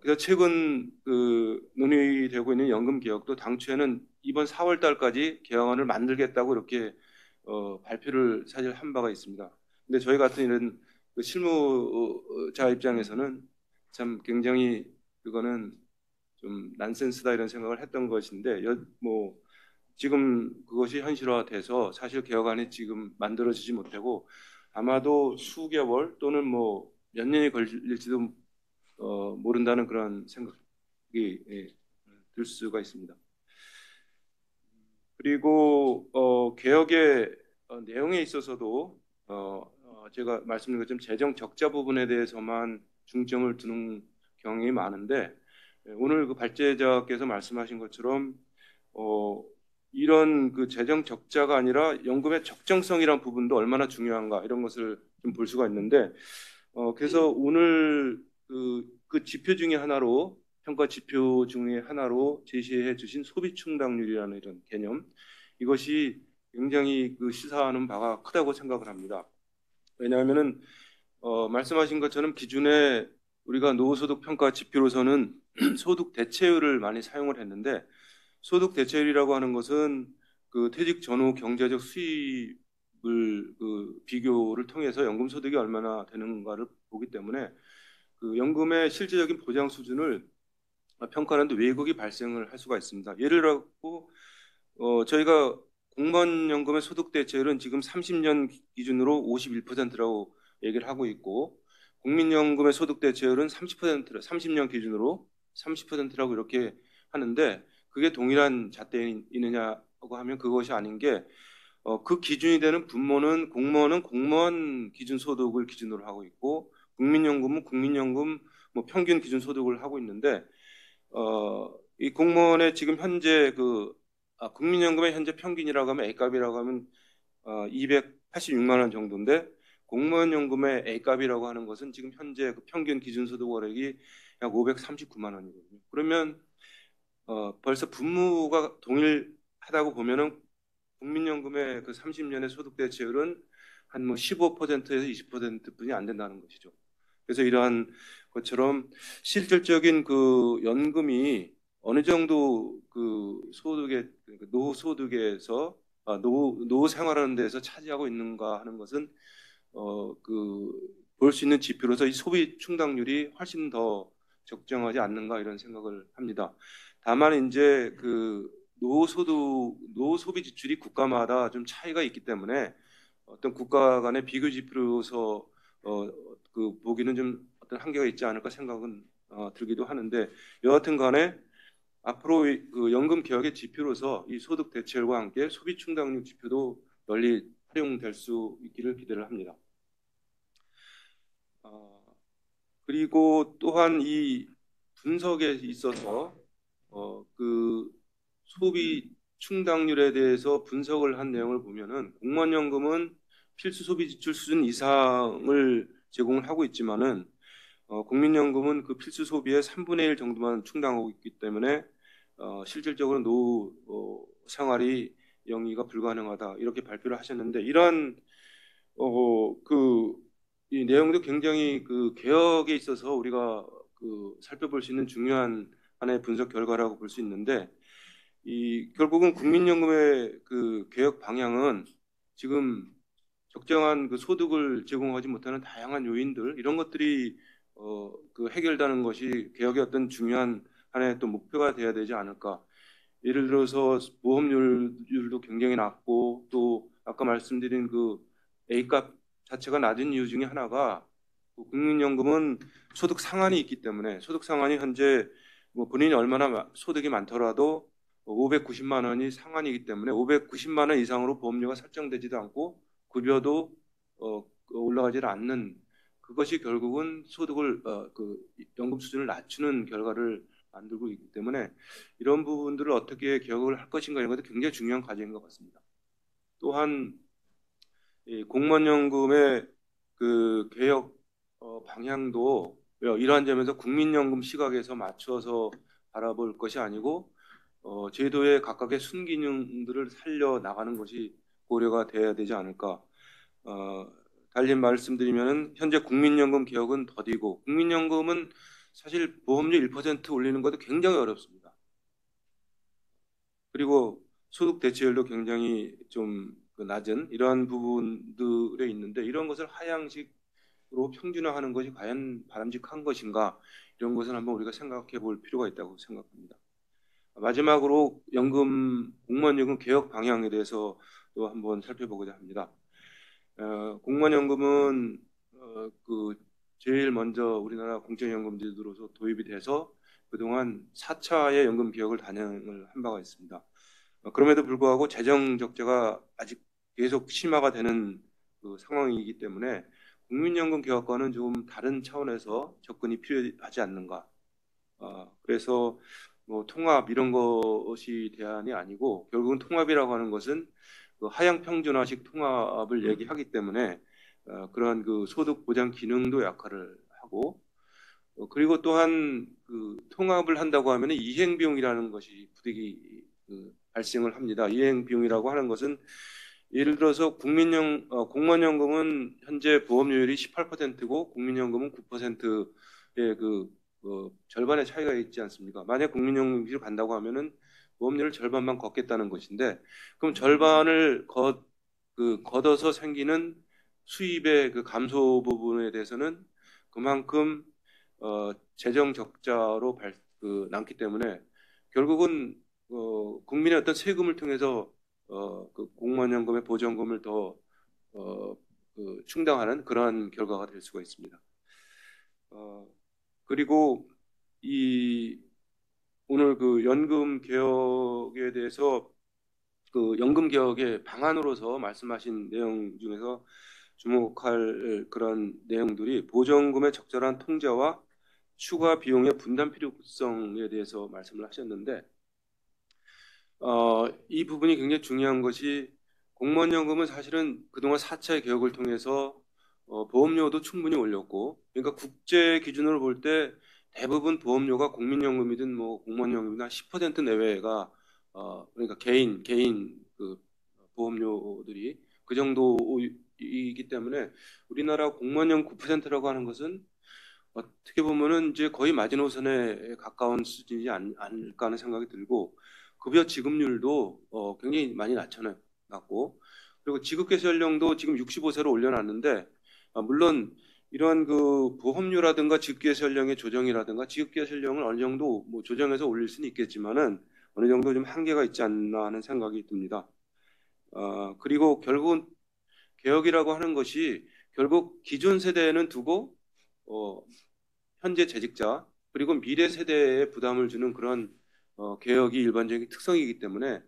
그래서 최근 그 논의되고 있는 연금 개혁도 당초에는 이번 4월 달까지 개혁안을 만들겠다고 이렇게 발표를 사실 한 바가 있습니다. 근데 저희 같은 이런 그 실무자 입장에서는 참 굉장히 그거는 좀 난센스다 이런 생각을 했던 것인데 뭐 지금 그것이 현실화돼서 사실 개혁안이 지금 만들어지지 못하고 아마도 수개월 또는 뭐 몇 년이 걸릴지도 모른다는 그런 생각이 들 수가 있습니다. 그리고 개혁의 내용에 있어서도 제가 말씀드린 것처럼 재정 적자 부분에 대해서만 중점을 두는 경향이 많은데 오늘 그 발제자께서 말씀하신 것처럼 이런 그 재정 적자가 아니라 연금의 적정성이란 부분도 얼마나 중요한가 이런 것을 좀 볼 수가 있는데 그래서 오늘 그 지표 중에 하나로 평가 지표 중에 하나로 제시해 주신 소비 충당률이라는 이런 개념 이것이 굉장히 그 시사하는 바가 크다고 생각을 합니다. 왜냐하면은 말씀하신 것처럼 기존에 우리가 노후소득 평가 지표로서는 소득 대체율을 많이 사용을 했는데 소득 대체율이라고 하는 것은 그 퇴직 전후 경제적 수입을 그 비교를 통해서 연금 소득이 얼마나 되는가를 보기 때문에 그 연금의 실질적인 보장 수준을 평가하는데 왜곡이 발생을 할 수가 있습니다. 예를 들고 저희가 공무원연금의 소득 대체율은 지금 30년 기준으로 51%라고 얘기를 하고 있고 국민연금의 소득 대체율은 30%, 30년 기준으로 30%라고 이렇게 하는데 그게 동일한 잣대이느냐고 하면 그것이 아닌 게 그 기준이 되는 분모는 공무원은 공무원 기준 소득을 기준으로 하고 있고 국민연금은 국민연금 뭐 평균 기준 소득을 하고 있는데 이 공무원의 지금 현재 국민연금의 현재 평균이라고 하면 A값이라고 하면 286만 원 정도인데 공무원연금의 A값이라고 하는 것은 지금 현재 그 평균 기준소득월액이 약 539만 원이거든요. 그러면 벌써 분모가 동일하다고 보면은 국민연금의 그 30년의 소득 대체율은 한 뭐 15%에서 20%뿐이 안 된다는 것이죠. 그래서 이러한 것처럼 실질적인 그 연금이 어느 정도 그 소득의 노후 소득에서 노후 생활하는 데서 차지하고 있는가 하는 것은 그 볼 수 있는 지표로서 이 소비 충당률이 훨씬 더 적정하지 않는가 이런 생각을 합니다. 다만 이제 그 노후 소비 지출이 국가마다 좀 차이가 있기 때문에 어떤 국가 간의 비교 지표로서 그 보기는 좀 어떤 한계가 있지 않을까 생각은 들기도 하는데 여하튼 간에 앞으로 그 연금 개혁의 지표로서 이 소득 대체율과 함께 소비 충당률 지표도 널리 활용될 수 있기를 기대를 합니다. 그리고 또한 이 분석에 있어서 그 소비 충당률에 대해서 분석을 한 내용을 보면은 공무원연금은 필수 소비 지출 수준 이상을 제공을 하고 있지만은 국민연금은 그 필수 소비의 3분의 1 정도만 충당하고 있기 때문에 실질적으로 노후 생활이 영위가 불가능하다 이렇게 발표를 하셨는데 이러한 이 내용도 굉장히 그 개혁에 있어서 우리가 그 살펴볼 수 있는 중요한 하나의 분석 결과라고 볼 수 있는데 이 결국은 국민연금의 그 개혁 방향은 지금 적정한 그 소득을 제공하지 못하는 다양한 요인들 이런 것들이 그 해결되는 것이 개혁의 어떤 중요한 하나의 또 목표가 돼야 되지 않을까. 예를 들어서 보험료율도 굉장히 낮고 또 아까 말씀드린 그 A값 자체가 낮은 이유 중에 하나가 그 국민연금은 소득 상한이 있기 때문에 소득 상한이 현재 뭐 본인이 얼마나 소득이 많더라도 590만 원이 상한이기 때문에 590만 원 이상으로 보험료가 설정되지도 않고 급여도 올라가지 않는 그것이 결국은 소득을 그 연금 수준을 낮추는 결과를 만들고 있기 때문에 이런 부분들을 어떻게 개혁을 할 것인가 이런 것도 굉장히 중요한 과제인 것 같습니다. 또한 이 공무원연금의 그 개혁 방향도 이러한 점에서 국민연금 시각에서 맞춰서 바라볼 것이 아니고 제도의 각각의 순기능들을 살려 나가는 것이 고려가 돼야 되지 않을까. 달리 말씀드리면은 현재 국민연금 개혁은 더디고 국민연금은 사실 보험료 1% 올리는 것도 굉장히 어렵습니다. 그리고 소득 대체율도 굉장히 좀 낮은 이러한 부분들에 있는데 이런 것을 하향식 평준화하는 것이 과연 바람직한 것인가, 이런 것은 한번 우리가 생각해 볼 필요가 있다고 생각합니다. 마지막으로 공무원연금 개혁 방향에 대해서 또 한번 살펴보고자 합니다. 공무원연금은 제일 먼저 우리나라 공적연금 제도로서 도입이 돼서 그동안 4차의 연금 개혁을 단행을 한 바가 있습니다. 그럼에도 불구하고 재정 적자가 아직 계속 심화가 되는 그 상황이기 때문에 국민연금 개혁과는 좀 다른 차원에서 접근이 필요하지 않는가. 그래서 뭐 통합 이런 것이 대안이 아니고, 결국은 통합이라고 하는 것은 그 하향 평준화식 통합을 얘기하기 때문에 그러한 그 소득 보장 기능도 약화를 하고, 그리고 또한 그 통합을 한다고 하면 이행 비용이라는 것이 부득이 발생을 합니다. 이행 비용이라고 하는 것은 예를 들어서 공무원연금은 현재 보험료율이 18%고 국민연금은 9%의 절반의 차이가 있지 않습니까? 만약 국민연금을 간다고 하면은 보험료를 절반만 걷겠다는 것인데, 그럼 절반을 걷어서 생기는 수입의 그 감소 부분에 대해서는 그만큼 재정 적자로 남기 때문에, 결국은 국민의 어떤 세금을 통해서 그 공무원연금의 보전금을 더 충당하는 그러한 결과가 될 수가 있습니다. 그리고 오늘 그 연금 개혁에 대해서 그 연금 개혁의 방안으로서 말씀하신 내용 중에서 주목할 그런 내용들이 보전금의 적절한 통제와 추가 비용의 분담 필요성에 대해서 말씀을 하셨는데, 이 부분이 굉장히 중요한 것이, 공무원연금은 사실은 그동안 4차의 개혁을 통해서 보험료도 충분히 올렸고, 그러니까 국제 기준으로 볼 때 대부분 보험료가 국민연금이든 뭐 공무원연금이나 10% 내외가 그러니까 개인 그 보험료들이 그 정도이기 때문에, 우리나라 공무원연금 9%라고 하는 것은 어떻게 보면은 이제 거의 마지노선에 가까운 수준이지 않을까 하는 생각이 들고, 급여 지급률도 굉장히 많이 낮춰놨고, 그리고 지급개시 연령도 지금 65세로 올려놨는데, 물론 이러한 그 보험료라든가 지급개시 연령의 조정이라든가 지급개시 연령을 어느 정도 뭐 조정해서 올릴 수는 있겠지만은 어느 정도 좀 한계가 있지 않나 하는 생각이 듭니다. 그리고 결국은 개혁이라고 하는 것이 결국 기존 세대에는 두고 현재 재직자 그리고 미래 세대에 부담을 주는 그런 개혁이 일반적인 특성이기 때문에,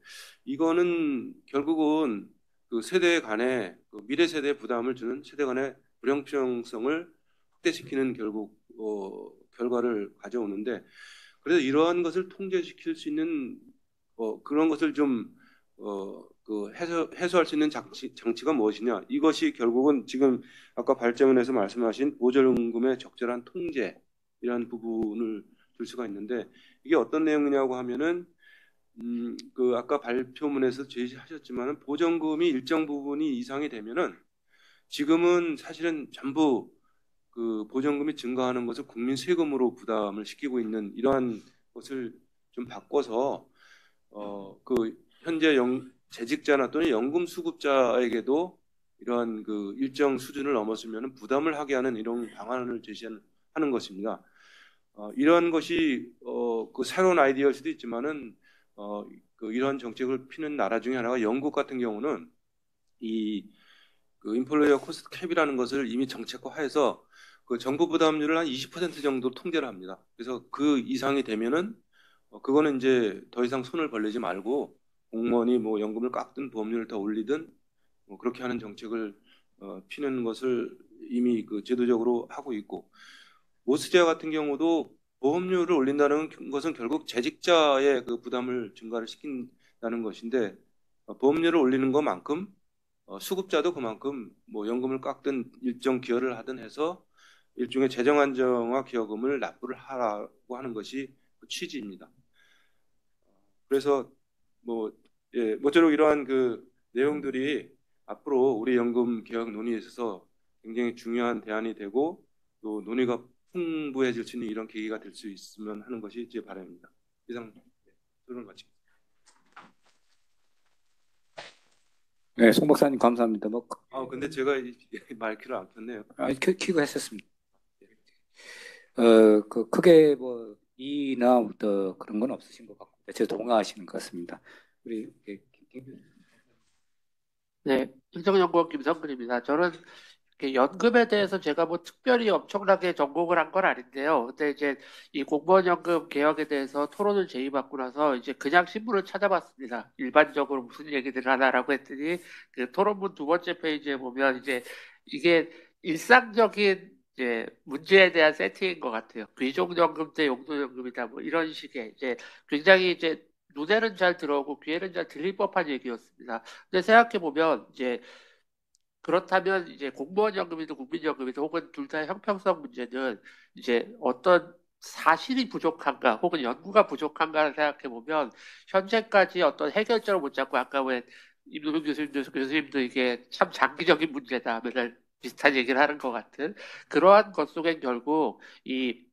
이거는 결국은 그 세대 간의 미래 세대에 부담을 주는 세대 간의 불형평성을 확대시키는 결국 결과를 가져오는데, 그래서 이러한 것을 통제시킬 수 있는 그런 것을 좀 해소할 수 있는 장치가 무엇이냐, 이것이 결국은 지금 아까 발제문에서 말씀하신 보전금의 적절한 통제, 이런 부분을 줄 수가 있는데, 이게 어떤 내용이냐고 하면은 그 아까 발표문에서 제시하셨지만은 보전금이 일정 부분이 이상이 되면은, 지금은 사실은 전부 그 보전금이 증가하는 것을 국민 세금으로 부담을 시키고 있는 이러한 것을 좀 바꿔서 그 현재 재직자나 또는 연금 수급자에게도 이러한 그 일정 수준을 넘었으면 부담을 하게 하는 이런 방안을 제시하는 것입니다. 이러한 것이 그 새로운 아이디어일 수도 있지만은 그 이러한 정책을 피는 나라 중에 하나가 영국 같은 경우는 그 인플로이어 코스트 캡이라는 것을 이미 정책화해서 그 정부 부담률을 한 20% 정도 통제를 합니다. 그래서 그 이상이 되면은 그거는 이제 더 이상 손을 벌리지 말고 공무원이 뭐 연금을 깎든 보험료를 더 올리든 뭐 그렇게 하는 정책을 피는 것을 이미 그 제도적으로 하고 있고, 오스트리아 같은 경우도 보험료를 올린다는 것은 결국 재직자의 그 부담을 증가를 시킨다는 것인데, 보험료를 올리는 것만큼 수급자도 그만큼 뭐 연금을 깎든 일정 기여를 하든 해서 일종의 재정 안정화 기여금을 납부를 하라고 하는 것이 그 취지입니다. 그래서 모쪼록 이러한 그 내용들이 앞으로 우리 연금 개혁 논의에 있어서 굉장히 중요한 대안이 되고, 또 논의가 풍부해질 수 있는 이런 계기가 될 수 있으면 하는 것이 제 바람입니다. 이상 토론을 마치겠습니다. 네, 송 박사님 감사합니다. 뭐, 근데 제가 마이크를 안 켰네요. 키고 했었습니다. 크게 뭐, 이의나 또 그런 건 없으신 것 같고, 대체 동의하시는 것 같습니다. 우리, 네, 행정연구원 김성근입니다. 저는 이렇게 연금에 대해서 제가 뭐 특별히 엄청나게 전공을 한 건 아닌데요. 근데 이제 이 공무원연금 개혁에 대해서 토론을 제의받고 나서 이제 그냥 신문을 찾아봤습니다. 일반적으로 무슨 얘기들 하나라고 했더니 그 토론문 두 번째 페이지에 보면 이제 이게 일상적인 이제 문제에 대한 세팅인 것 같아요. 귀족연금 대 용도연금이다 뭐 이런 식의 이제 굉장히 이제 눈에는 잘 들어오고 귀에는 잘 들릴 법한 얘기였습니다. 근데 생각해 보면 이제 그렇다면 이제 공무원연금이든 국민연금이든 혹은 둘 다 형평성 문제는 이제 어떤 사실이 부족한가 혹은 연구가 부족한가를 생각해 보면 현재까지 어떤 해결점을 못 잡고 아까 왜 임노빈 교수님도 이게 참 장기적인 문제다 맨날 비슷한 얘기를 하는 것 같은 그러한 것 속엔 결국 이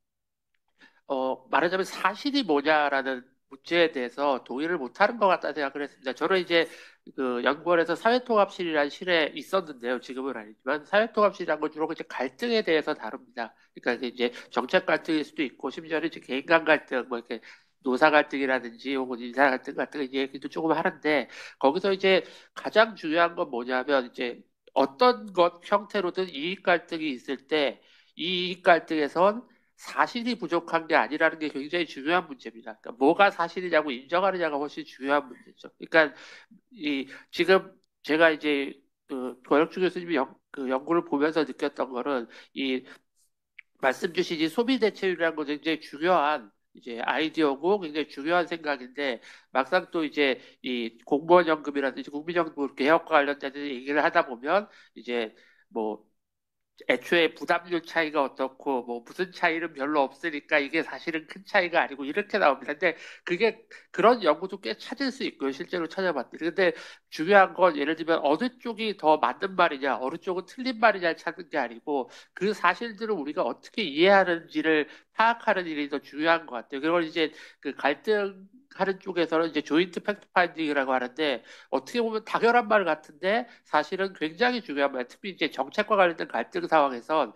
말하자면 사실이 뭐냐라는 문제에 대해서 동의를 못하는 것 같다는 생각을 했습니다. 저는 이제 그 연구원에서 사회통합실이라는 실에 있었는데요. 지금은 아니지만 사회통합실이라는 건 주로 이제 갈등에 대해서 다룹니다. 그러니까 이제 정책 갈등일 수도 있고 심지어는 이제 개인 간 갈등, 뭐 이렇게 노사 갈등이라든지 혹은 인사 갈등 같은 얘기도 조금 하는데 거기서 이제 가장 중요한 건 뭐냐면 이제 어떤 것 형태로든 이익 갈등이 있을 때 이 이익 갈등에선 사실이 부족한 게 아니라는 게 굉장히 중요한 문제입니다. 그러니까 뭐가 사실이냐고 인정하느냐가 훨씬 중요한 문제죠. 그러니까 이 지금 제가 이제 그 권혁주 교수님이 그 연구를 보면서 느꼈던 거는 이 말씀 주신 이 소비 대체율이라는 거 굉장히 중요한 이제 아이디어고 굉장히 중요한 생각인데 막상 또 이제 이 공무원 연금이라든지 국민연금 개혁과 관련된 얘기를 하다 보면 이제 뭐 애초에 부담률 차이가 어떻고 뭐 무슨 차이는 별로 없으니까 이게 사실은 큰 차이가 아니고 이렇게 나옵니다. 근데 그게 그런 연구도 꽤 찾을 수 있고요. 실제로 찾아봤더니. 근데 중요한 건 예를 들면 어느 쪽이 더 맞는 말이냐, 어느 쪽은 틀린 말이냐 찾는 게 아니고 그 사실들을 우리가 어떻게 이해하는지를 파악하는 일이 더 중요한 것 같아요. 그걸 이제 그 갈등하는 쪽에서는 이제 조인트 팩트 파인딩이라고 하는데 어떻게 보면 당연한 말 같은데 사실은 굉장히 중요한 말. 특히 이제 정책과 관련된 갈등 상황에선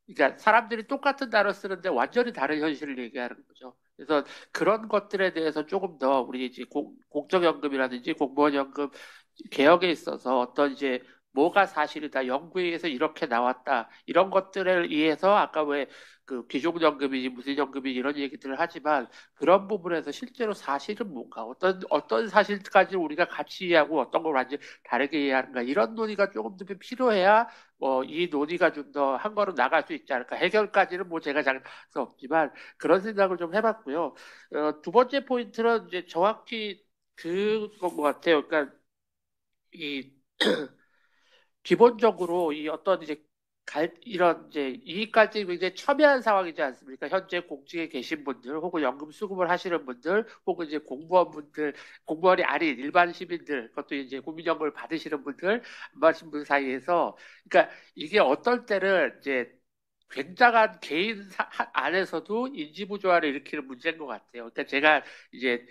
그러니까 사람들이 똑같은 단어 쓰는데 완전히 다른 현실을 얘기하는 거죠. 그래서 그런 것들에 대해서 조금 더 우리 이제 공적연금이라든지 공무원연금 개혁에 있어서 어떤 이제 뭐가 사실이다, 연구에 의해서 이렇게 나왔다, 이런 것들에 의해서 아까 왜 그 귀족연금이지 무슨 연금이 이런 얘기들을 하지만 그런 부분에서 실제로 사실은 뭔가 어떤 사실까지 우리가 같이 이해하고 어떤 걸 완전 히 다르게 이해하는가 이런 논의가 조금 더 필요해야 이 논의가 좀 더 한 걸음 나갈 수 있지 않을까. 해결까지는 뭐 제가 잘 수 없지만 그런 생각을 좀 해봤고요. 두 번째 포인트는 이제 정확히 그건 것 같아요. 그러니까 이 기본적으로 이 어떤 이제 이런 이제 이익 갈등이 굉장히 첨예한 상황이지 않습니까? 현재 공직에 계신 분들, 혹은 연금 수급을 하시는 분들, 혹은 이제 공무원분들, 공무원이 아닌 일반 시민들, 그것도 이제 국민연금을 받으시는 분들, 안 받으신 분 사이에서, 그러니까 이게 어떨 때는 이제 굉장한 개인 안에서도 인지부조화를 일으키는 문제인 것 같아요. 그러니까 제가 이제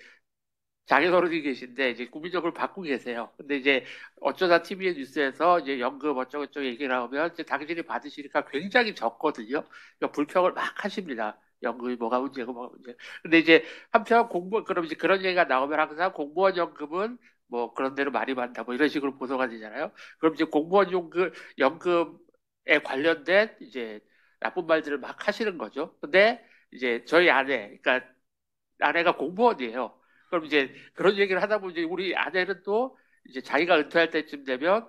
장인어른이 계신데 이제 국민적으로 받고 계세요. 근데 이제 어쩌다 TV 뉴스에서 이제 연금 어쩌고저쩌고 얘기 나오면 이제 당신이 받으시니까 굉장히 적거든요. 그러니까 불평을 막 하십니다. 연금이 뭐가 문제고 뭐가 문제. 근데 이제 한편 공무원 그럼 이제 그런 얘기가 나오면 항상 공무원 연금은 뭐 그런 데로 많이 받는다 뭐 이런 식으로 보도가 되잖아요. 그럼 이제 공무원 연금에 관련된 이제 나쁜 말들을 막 하시는 거죠. 근데 이제 저희 아내, 그러니까 아내가 공무원이에요. 그럼 이제 그런 얘기를 하다 보면 이제 우리 아내는 또 이제 자기가 은퇴할 때쯤 되면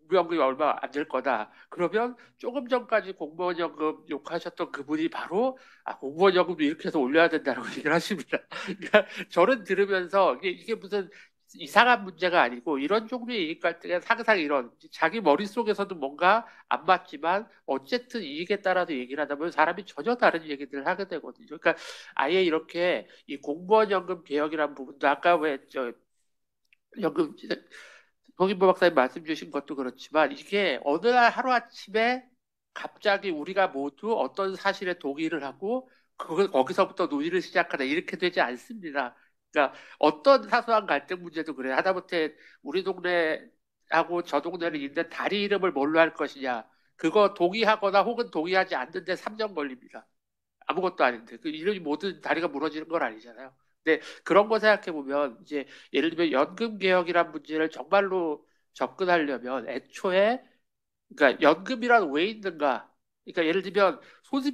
무연금이 얼마 안 될 거다. 그러면 조금 전까지 공무원연금 욕하셨던 그분이 바로 공무원연금도 이렇게 해서 올려야 된다고 얘기를 하십니다. 그러니까 저는 들으면서 이게 무슨 이상한 문제가 아니고 이런 종류의 이익 갈등은 항상 이런 자기 머릿속에서도 뭔가 안 맞지만 어쨌든 이익에 따라서 얘기를 하다 보면 사람이 전혀 다른 얘기들을 하게 되거든요. 그러니까 아예 이렇게 이 공무원연금 개혁이라는 부분도 아까 왜 저 연금 홍인보 박사님 말씀 주신 것도 그렇지만 이게 어느 날 하루아침에 갑자기 우리가 모두 어떤 사실에 동의를 하고 거기서부터 논의를 시작하다 이렇게 되지 않습니다. 그러니까 어떤 사소한 갈등 문제도 그래요. 하다못해 우리 동네 하고 저 동네는 있는데 다리 이름을 뭘로 할 것이냐. 그거 동의하거나 혹은 동의하지 않는데 3년 걸립니다. 아무것도 아닌데 그 이름이 모든 다리가 무너지는 건 아니잖아요. 근데 그런 거 생각해 보면 이제 예를 들면 연금 개혁이란 문제를 정말로 접근하려면 애초에 그러니까 연금이란 왜 있는가? 그러니까 예를 들면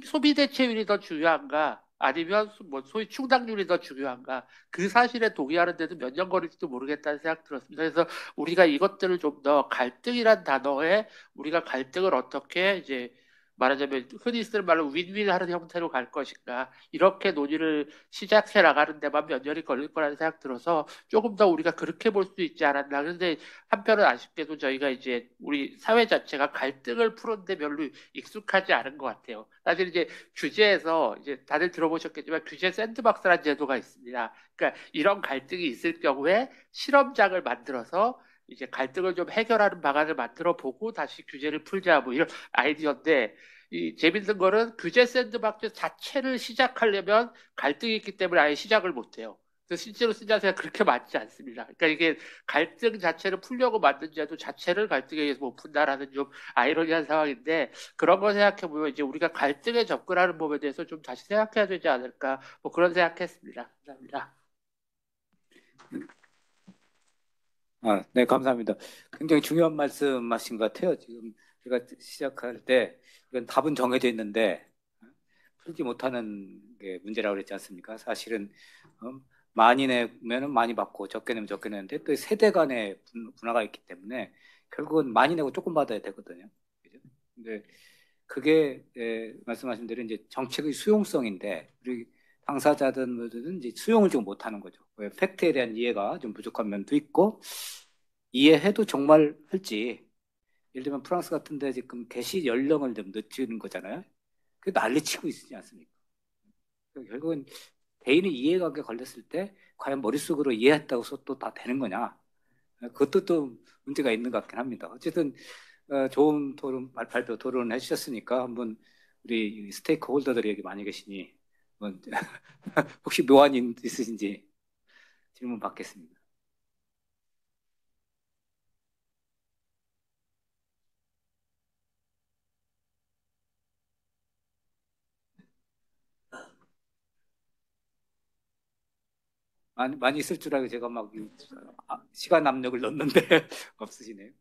소비 대체율이 더 중요한가? 아니면 뭐 소위 충당률이 더 중요한가? 그 사실에 동의하는 데도 몇 년 걸릴지도 모르겠다는 생각 들었습니다. 그래서 우리가 이것들을 좀 더 갈등이란 단어에 우리가 갈등을 어떻게 이제 말하자면 흔히 쓰는 말로 윈윈하는 형태로 갈 것인가 이렇게 논의를 시작해 나가는 데만 몇 년이 걸릴 거라는 생각 들어서 조금 더 우리가 그렇게 볼 수 있지 않았나. 그런데 한편은 아쉽게도 저희가 이제 우리 사회 자체가 갈등을 푸는데 별로 익숙하지 않은 것 같아요. 사실 이제 규제에서 이제 다들 들어보셨겠지만 규제 샌드박스라는 제도가 있습니다. 그러니까 이런 갈등이 있을 경우에 실험장을 만들어서 이제 갈등을 좀 해결하는 방안을 만들어 보고 다시 규제를 풀자 뭐 이런 아이디어인데 이 재밌는 거는 규제 샌드박스 자체를 시작하려면 갈등이 있기 때문에 아예 시작을 못 해요. 그래서 실제로 쓴 자세가 그렇게 맞지 않습니다. 그러니까 이게 갈등 자체를 풀려고 만든 제도 자체를 갈등에 의해서 못 푼다라는 좀 아이러니한 상황인데 그런 거 생각해 보면 이제 우리가 갈등에 접근하는 법에 대해서 좀 다시 생각해야 되지 않을까 뭐 그런 생각했습니다. 감사합니다. 네, 감사합니다. 굉장히 중요한 말씀하신 것 같아요. 지금 제가 시작할 때 이건 답은 정해져 있는데 풀지 못하는 게 문제라고 그랬지 않습니까? 사실은 많이 내면은 많이 받고 적게 내면 적게 내는데 또 세대 간의 분화가 있기 때문에 결국은 많이 내고 조금 받아야 되거든요. 그죠? 근데 그게 말씀하신 대로 이제 정책의 수용성인데 우리 당사자든 뭐든 이제 수용을 좀 못하는 거죠. 팩트에 대한 이해가 좀 부족한 면도 있고 이해해도 정말 할지 예를 들면 프랑스 같은 데 지금 개시 연령을 좀 늦추는 거잖아요. 그게 난리치고 있지 않습니까? 결국은 개인의 이해관계 걸렸을 때 과연 머릿속으로 이해했다고 해서 또 다 되는 거냐? 그것도 또 문제가 있는 것 같긴 합니다. 어쨌든 좋은 발표 토론을 해주셨으니까 한번 우리 스테이크 홀더들이 여기 많이 계시니 한번 혹시 묘안이 있으신지 질문 받겠습니다. 많이 있을 줄 알고 제가 막 시간 압력을 넣었는데 없으시네요.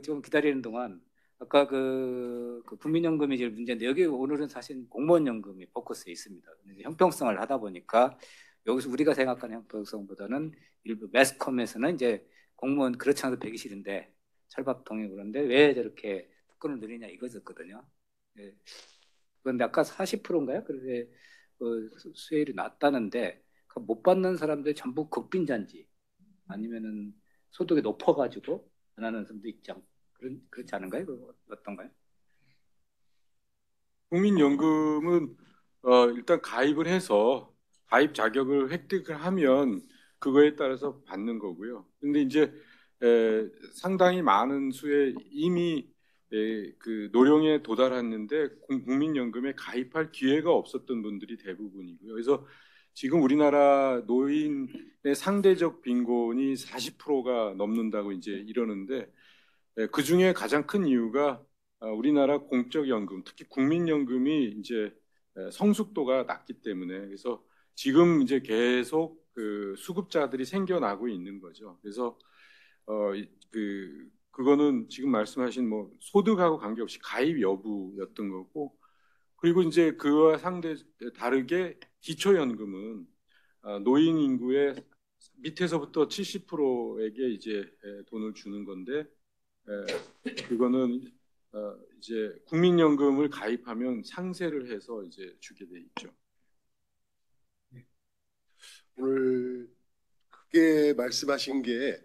좀 기다리는 동안 아까 그 국민연금이 제일 문제인데 여기 오늘은 사실 공무원연금이 포커스에 있습니다. 형평성을 하다 보니까 여기서 우리가 생각하는 형평성보다는 일부 매스컴에서는 이제 공무원 그렇지 않아도 배기 싫은데 철밥통이 그런데 왜 저렇게 특권을 늘리냐 이거였거든요. 예. 그런데 아까 40%인가요? 그런데 수혜율이 낮다는데 못 받는 사람들 전부 극빈자인지 아니면은 소득이 높아가지고 안 하는 사람도 있지 않고 그렇지 않은가요? 어떤가요? 국민연금은 일단 가입을 해서 가입 자격을 획득을 하면 그거에 따라서 받는 거고요. 근데 이제 상당히 많은 수의 이미 그 노령에 도달했는데 국민연금에 가입할 기회가 없었던 분들이 대부분이고요. 그래서 지금 우리나라 노인의 상대적 빈곤이 40%가 넘는다고 이제 이러는데 그 중에 가장 큰 이유가 우리나라 공적연금, 특히 국민연금이 이제 성숙도가 낮기 때문에 그래서 지금 이제 계속 그 수급자들이 생겨나고 있는 거죠. 그래서 그거는 지금 말씀하신 뭐 소득하고 관계없이 가입 여부였던 거고 그리고 이제 그와 다르게 기초연금은 노인 인구의 밑에서부터 70%에게 이제 돈을 주는 건데 그거는 이제 국민연금을 가입하면 상세를 해서 이제 주게 돼 있죠. 오늘 크게 말씀하신 게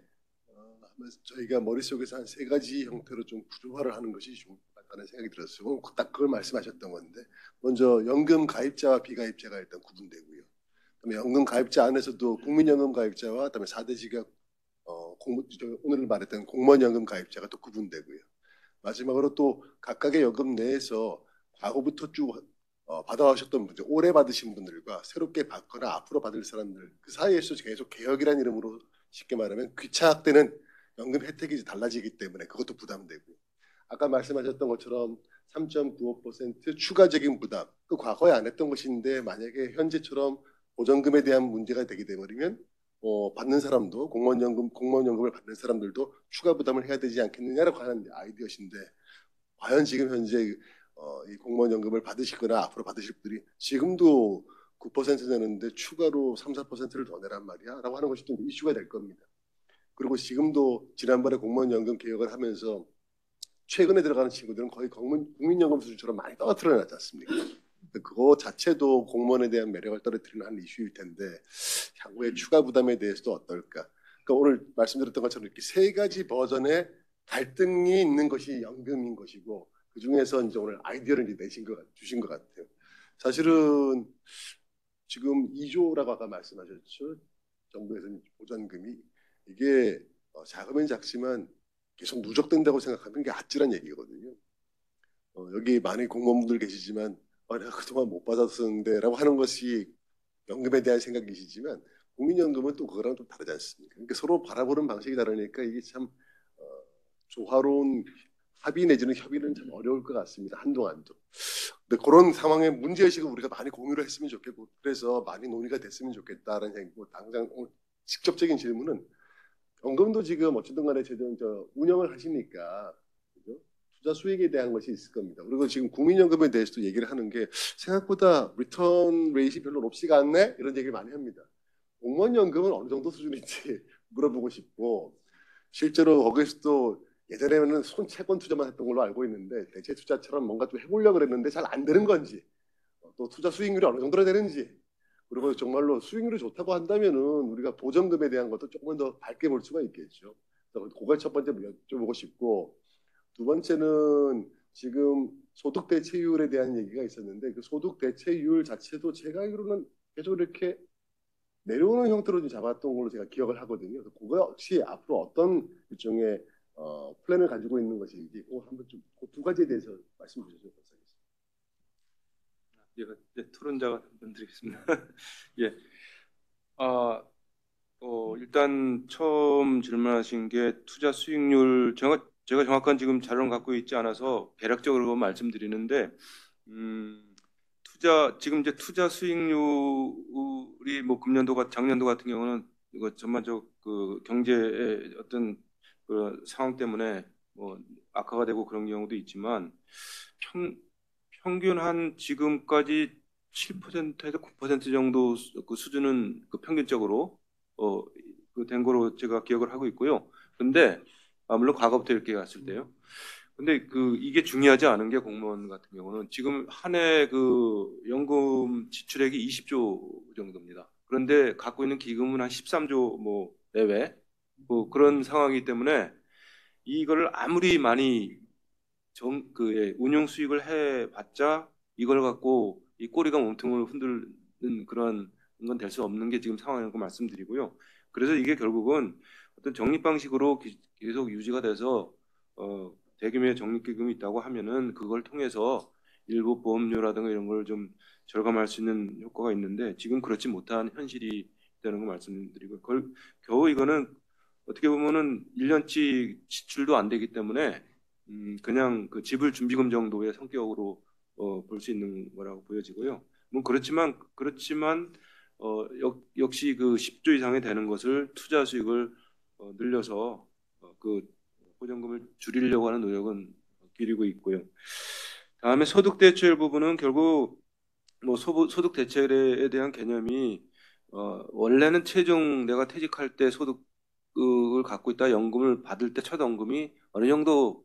아마 저희가 머릿속에서 한 세 가지 형태로 좀 구조화를 하는 것이 좀 맞다는 생각이 들었어요. 딱 그걸 말씀하셨던 건데 먼저 연금 가입자와 비가입자가 일단 구분되고요. 그다음에 연금 가입자 안에서도 국민연금 가입자와 그다음에 4대 직업 오늘 말했던 공무원연금 가입자가 또 구분되고요. 마지막으로 또 각각의 연금 내에서 과거부터 쭉 받아오셨던 분들, 오래 받으신 분들과 새롭게 받거나 앞으로 받을 사람들 그 사이에서 계속 개혁이라는 이름으로 쉽게 말하면 귀착되는 연금 혜택이 이제 달라지기 때문에 그것도 부담되고 아까 말씀하셨던 것처럼 3.95% 추가적인 부담 그 과거에 안 했던 것인데 만약에 현재처럼 보전금에 대한 문제가 되게 되버리면 받는 사람도 공무원연금을 받는 사람들도 추가 부담을 해야 되지 않겠느냐라고 하는 아이디어신데 과연 지금 현재 이 공무원연금을 받으시거나 앞으로 받으실 분들이 지금도 9% 내는데 추가로 3, 4%를 더 내란 말이야 라고 하는 것이 좀 이슈가 될 겁니다. 그리고 지금도 지난번에 공무원연금 개혁을 하면서 최근에 들어가는 친구들은 거의 국민연금 수준처럼 많이 떨어뜨려 놨지 않습니까? 그거 자체도 공무원에 대한 매력을 떨어뜨리는 한 이슈일 텐데 향후에 추가 부담에 대해서도 어떨까? 그러니까 오늘 말씀드렸던 것처럼 이렇게 세 가지 버전의 갈등이 있는 것이 연금인 것이고 그 중에서 이제 오늘 아이디어를 이제 주신 것 같아요. 사실은 지금 2조라고 아까 말씀하셨죠. 정부에서 보전금이 이게 자금은 작지만 계속 누적된다고 생각하면 이게 아찔한 얘기거든요. 여기 많은 공무원분들 계시지만 내가 그동안 못 받았었는데 라고 하는 것이 연금에 대한 생각이시지만 국민연금은 또 그거랑 좀 다르지 않습니까? 그러니까 서로 바라보는 방식이 다르니까 이게 참 조화로운 합의 내지는 협의는 참 어려울 것 같습니다. 한동안도. 근데 그런 상황의 문제의식을 우리가 많이 공유를 했으면 좋겠고 그래서 많이 논의가 됐으면 좋겠다라는 생각이고 당장 직접적인 질문은 연금도 지금 어쨌든 간에 운영을 하시니까 그죠? 투자 수익에 대한 것이 있을 겁니다. 그리고 지금 국민연금에 대해서도 얘기를 하는 게 생각보다 리턴 레이트이 별로 높지가 않네? 이런 얘기를 많이 합니다. 공무원연금은 어느 정도 수준인지 물어보고 싶고 실제로 거기서도 예전에는 손채권 투자만 했던 걸로 알고 있는데 대체 투자처럼 뭔가 좀 해보려고 그랬는데 잘 안 되는 건지 또 투자 수익률이 어느 정도나 되는지 그리고 정말로 수익률이 좋다고 한다면은 우리가 보전금에 대한 것도 조금 더 밝게 볼 수가 있겠죠. 그래서 그걸 첫 번째 여쭤보고 싶고 두 번째는 지금 소득 대체율에 대한 얘기가 있었는데 그 소득 대체율 자체도 제가 알기로는 계속 이렇게 내려오는 형태로 좀 잡았던 걸로 제가 기억을 하거든요. 그래서 그거 역시 앞으로 어떤 일종의 플랜을 가지고 있는 것인지 한번 좀 그 두 가지에 대해서 말씀 주셔서 감사하겠습니다. 예, 토론자가 답변 드리겠습니다. 예, 일단 처음 질문하신 게 투자 수익률 제가 정확한 지금 자료를 갖고 있지 않아서 대략적으로 말씀드리는데 지금 이제 투자 수익률이 뭐 금년도가 작년도 같은 경우는 이거 전반적 그 경제의 어떤 그 상황 때문에 뭐 악화가 되고 그런 경우도 있지만 평균 한 지금까지 7%에서 9% 정도 그 수준은 그 평균적으로 그 된 거로 제가 기억을 하고 있고요. 근데 물론 과거부터 이렇게 갔을 때요. 근데 이게 중요하지 않은 게 공무원 같은 경우는 지금 한 해 그 연금 지출액이 20조 정도입니다. 그런데 갖고 있는 기금은 한 13조 뭐 내외 그런 상황이기 때문에 이거를 아무리 많이 운용 수익을 해봤자 이걸 갖고 이 꼬리가 몸통을 흔드는 그런 건 될 수 없는 게 지금 상황이라고 말씀드리고요. 그래서 이게 결국은 어떤 적립 방식으로 계속 유지가 돼서 대규모의 적립기금이 있다고 하면은 그걸 통해서 일부 보험료라든가 이런 걸 좀 절감할 수 있는 효과가 있는데 지금 그렇지 못한 현실이 있다는 걸 말씀드리고 겨우 이거는 어떻게 보면은 1년치 지출도 안 되기 때문에 그냥 그 지불 준비금 정도의 성격으로 볼 수 있는 거라고 보여지고요. 뭐 그렇지만 역시 그 10조 이상이 되는 것을 투자 수익을 늘려서 그 보전금을 줄이려고 하는 노력은 기울이고 있고요. 다음에 소득 대체율 부분은 결국 뭐 소득 대체율에 대한 개념이 원래는 최종 내가 퇴직할 때 소득을 갖고 있다 연금을 받을 때 첫 원금이 어느 정도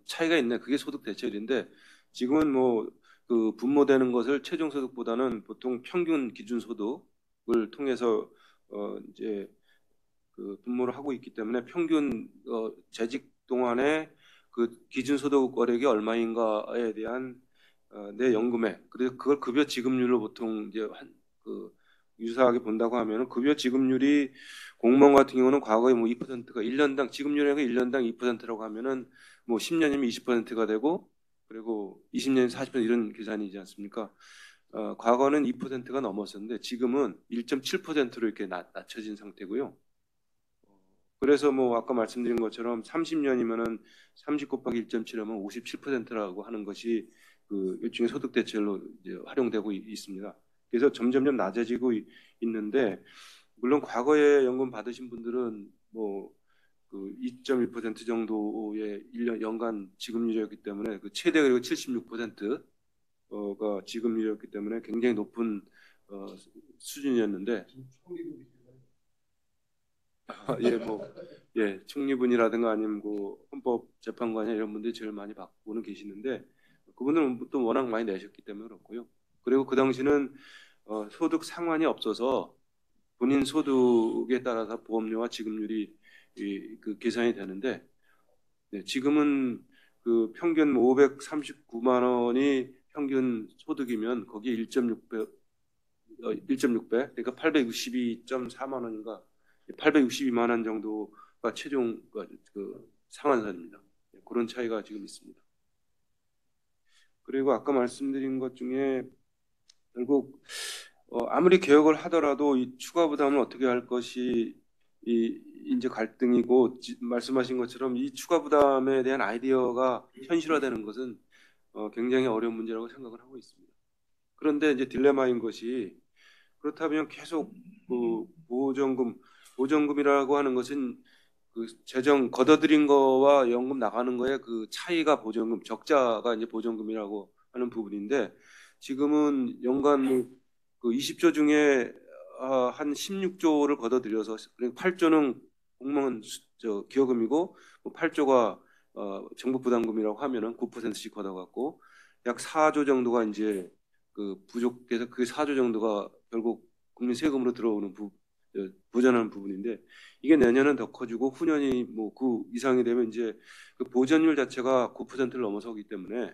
차이가 있네. 그게 소득 대체율인데 지금은 뭐 그 분모되는 것을 최종 소득보다는 보통 평균 기준 소득을 통해서 이제 그 분모를 하고 있기 때문에 평균 재직 동안에 그 기준 소득 거액이 얼마인가에 대한 내 연금액 그래서 그걸 급여 지급률로 보통 이제 유사하게 본다고 하면은 급여 지급률이 공무원 같은 경우는 과거에 뭐 2%가 1년당 지급률이 1년당 2%라고 하면은 뭐 10년이면 20%가 되고 그리고 20년이면 40% 이런 계산이지 않습니까? 과거는 2%가 넘었었는데 지금은 1.7%로 이렇게 낮춰진 상태고요. 그래서 뭐 아까 말씀드린 것처럼 30년이면은 30 곱하기 1.7하면 57%라고 하는 것이 그 일종의 소득 대체로 이제 활용되고 있습니다. 그래서 점점점 낮아지고 있는데 물론 과거에 연금 받으신 분들은 뭐 그 2.1% 정도의 1년 연간 지급률이었기 때문에 그 최대 그리고 76%가 지급률이었기 때문에 굉장히 높은 수준이었는데 예, 뭐, 예, 총리분이라든가 아니면 뭐 헌법재판관이나 이런 분들이 제일 많이 받고는 계시는데 그분들은 또 워낙 많이 내셨기 때문에 그렇고요. 그리고 그 당시는 소득 상한이 없어서 본인 소득에 따라서 보험료와 지급률이 그 계산이 되는데 네, 지금은 그 평균 539만 원이 평균 소득이면 거기에 1.6배, 1.6배, 그러니까 862.4만 원인가 862만 원 정도가 최종 그 상한선입니다. 네, 그런 차이가 지금 있습니다. 그리고 아까 말씀드린 것 중에 결국 아무리 개혁을 하더라도 이 추가 부담을 어떻게 할 것이 이제 갈등이고 말씀하신 것처럼 이 추가 부담에 대한 아이디어가 현실화되는 것은 굉장히 어려운 문제라고 생각을 하고 있습니다. 그런데 이제 딜레마인 것이 그렇다면 계속 그 보전금이라고 하는 것은 그 재정 걷어들인 거와 연금 나가는 거에 그 차이가 보전금, 적자가 이제 보전금이라고 하는 부분인데 지금은 연간 그 20조 중에 한 16조를 걷어들여서 8조는 공무원 기여금이고 8조가 정부 부담금이라고 하면은 9%씩 걷어갖고 약 4조 정도가 이제 그 부족해서 그 4조 정도가 결국 국민 세금으로 들어오는 보전하는 부분인데 이게 내년은 더 커지고 후년이 뭐 그 이상이 되면 이제 그 보전율 자체가 9%를 넘어서기 때문에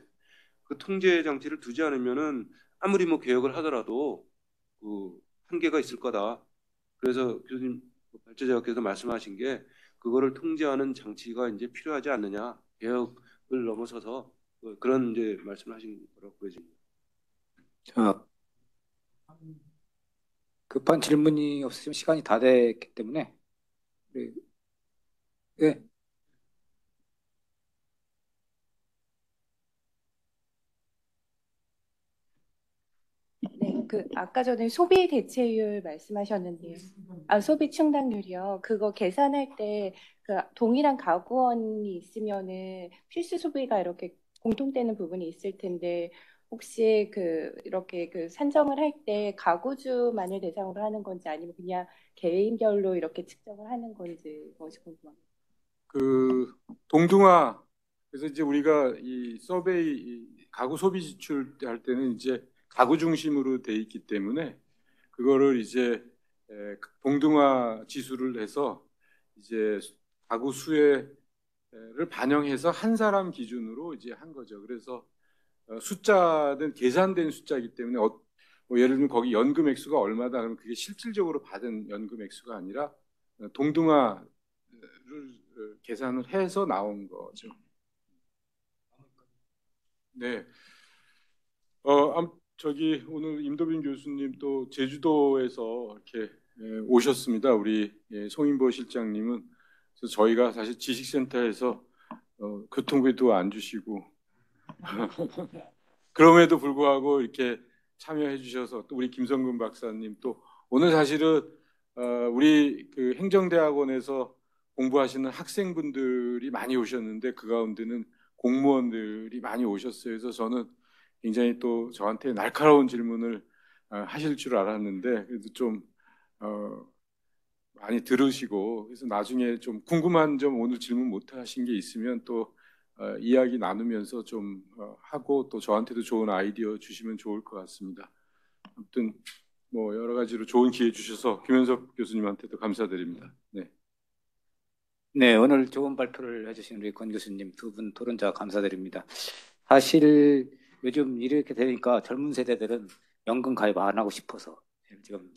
그 통제 장치를 두지 않으면은 아무리 뭐 개혁을 하더라도 그 한계가 있을 거다. 그래서 교수님 발제자께서 말씀하신 게 그거를 통제하는 장치가 이제 필요하지 않느냐. 개혁을 넘어서서 그런 이제 말씀하신 거라고 보여집니다. 자, 급한 질문이 없으시면 시간이 다 됐기 때문에 예. 네, 그 아까 전에 소비 대체율 말씀하셨는데요. 아, 소비 충당률이요. 그거 계산할 때 그 동일한 가구원이 있으면은 필수 소비가 이렇게 공통되는 부분이 있을 텐데 혹시 그 이렇게 그 산정을 할 때 가구주만을 대상으로 하는 건지 아니면 그냥 개인별로 이렇게 측정을 하는 건지 그것이 궁금합니다. 그 동등화 그래서 이제 우리가 이 서베이 가구 소비 지출 할 때는 이제 가구 중심으로 돼 있기 때문에 그거를 이제 동등화 지수를 해서 이제 가구 수혜를 반영해서 한 사람 기준으로 이제 한 거죠. 그래서 숫자는 계산된 숫자이기 때문에 뭐 예를 들면 거기 연금 액수가 얼마다 그러면 그게 실질적으로 받은 연금 액수가 아니라 동등화를 계산을 해서 나온 거죠. 네. 저기 오늘 임도빈 교수님 또 제주도에서 이렇게 오셨습니다. 우리 송인보 실장님은 그래서 저희가 사실 지식센터에서 교통비도 안 주시고 그럼에도 불구하고 이렇게 참여해 주셔서 또 우리 김성근 박사님 또 오늘 사실은 우리 그 행정대학원에서 공부하시는 학생분들이 많이 오셨는데 그 가운데는 공무원들이 많이 오셨어요. 그래서 저는 굉장히 또 저한테 날카로운 질문을 하실 줄 알았는데 그래도 좀 많이 들으시고 그래서 나중에 좀 궁금한 점 오늘 질문 못 하신 게 있으면 또 이야기 나누면서 좀 하고 또 저한테도 좋은 아이디어 주시면 좋을 것 같습니다. 아무튼 뭐 여러 가지로 좋은 기회 주셔서 김현석 교수님한테도 감사드립니다. 네. 네, 오늘 좋은 발표를 해주신 우리 권 교수님 두 분 토론자 감사드립니다. 사실 요즘 이렇게 되니까 젊은 세대들은 연금 가입 안 하고 싶어서 지금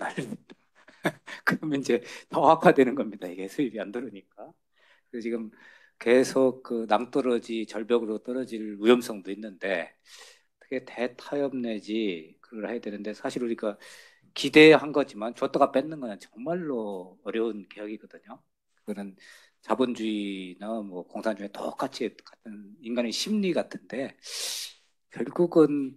그러면 이제 더 악화되는 겁니다. 이게 수입이 안 들어오니까. 그래서 지금 계속 그 낭떠러지 절벽으로 떨어질 위험성도 있는데 어떻게 대타협 내지 그걸 해야 되는데 사실 우리가 기대한 거지만 줬다가 뺏는 건 정말로 어려운 개혁이거든요. 그거는 자본주의나 뭐 공산주의 똑같이 같은 인간의 심리 같은데 결국은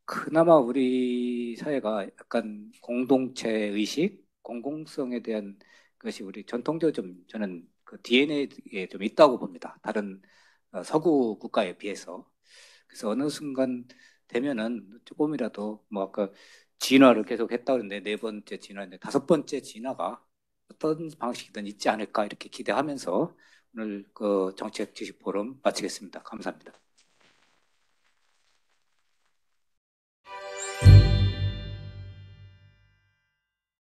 그나마 우리 사회가 약간 공동체 의식, 공공성에 대한 것이 우리 전통적으로 좀 저는 그 DNA에 좀 있다고 봅니다. 다른 서구 국가에 비해서. 그래서 어느 순간 되면은 조금이라도 뭐 아까 진화를 계속 했다 그러는데 네 번째 진화인데 다섯 번째 진화가 어떤 방식이든 있지 않을까 이렇게 기대하면서 오늘 그 정책 지식 포럼 마치겠습니다. 감사합니다.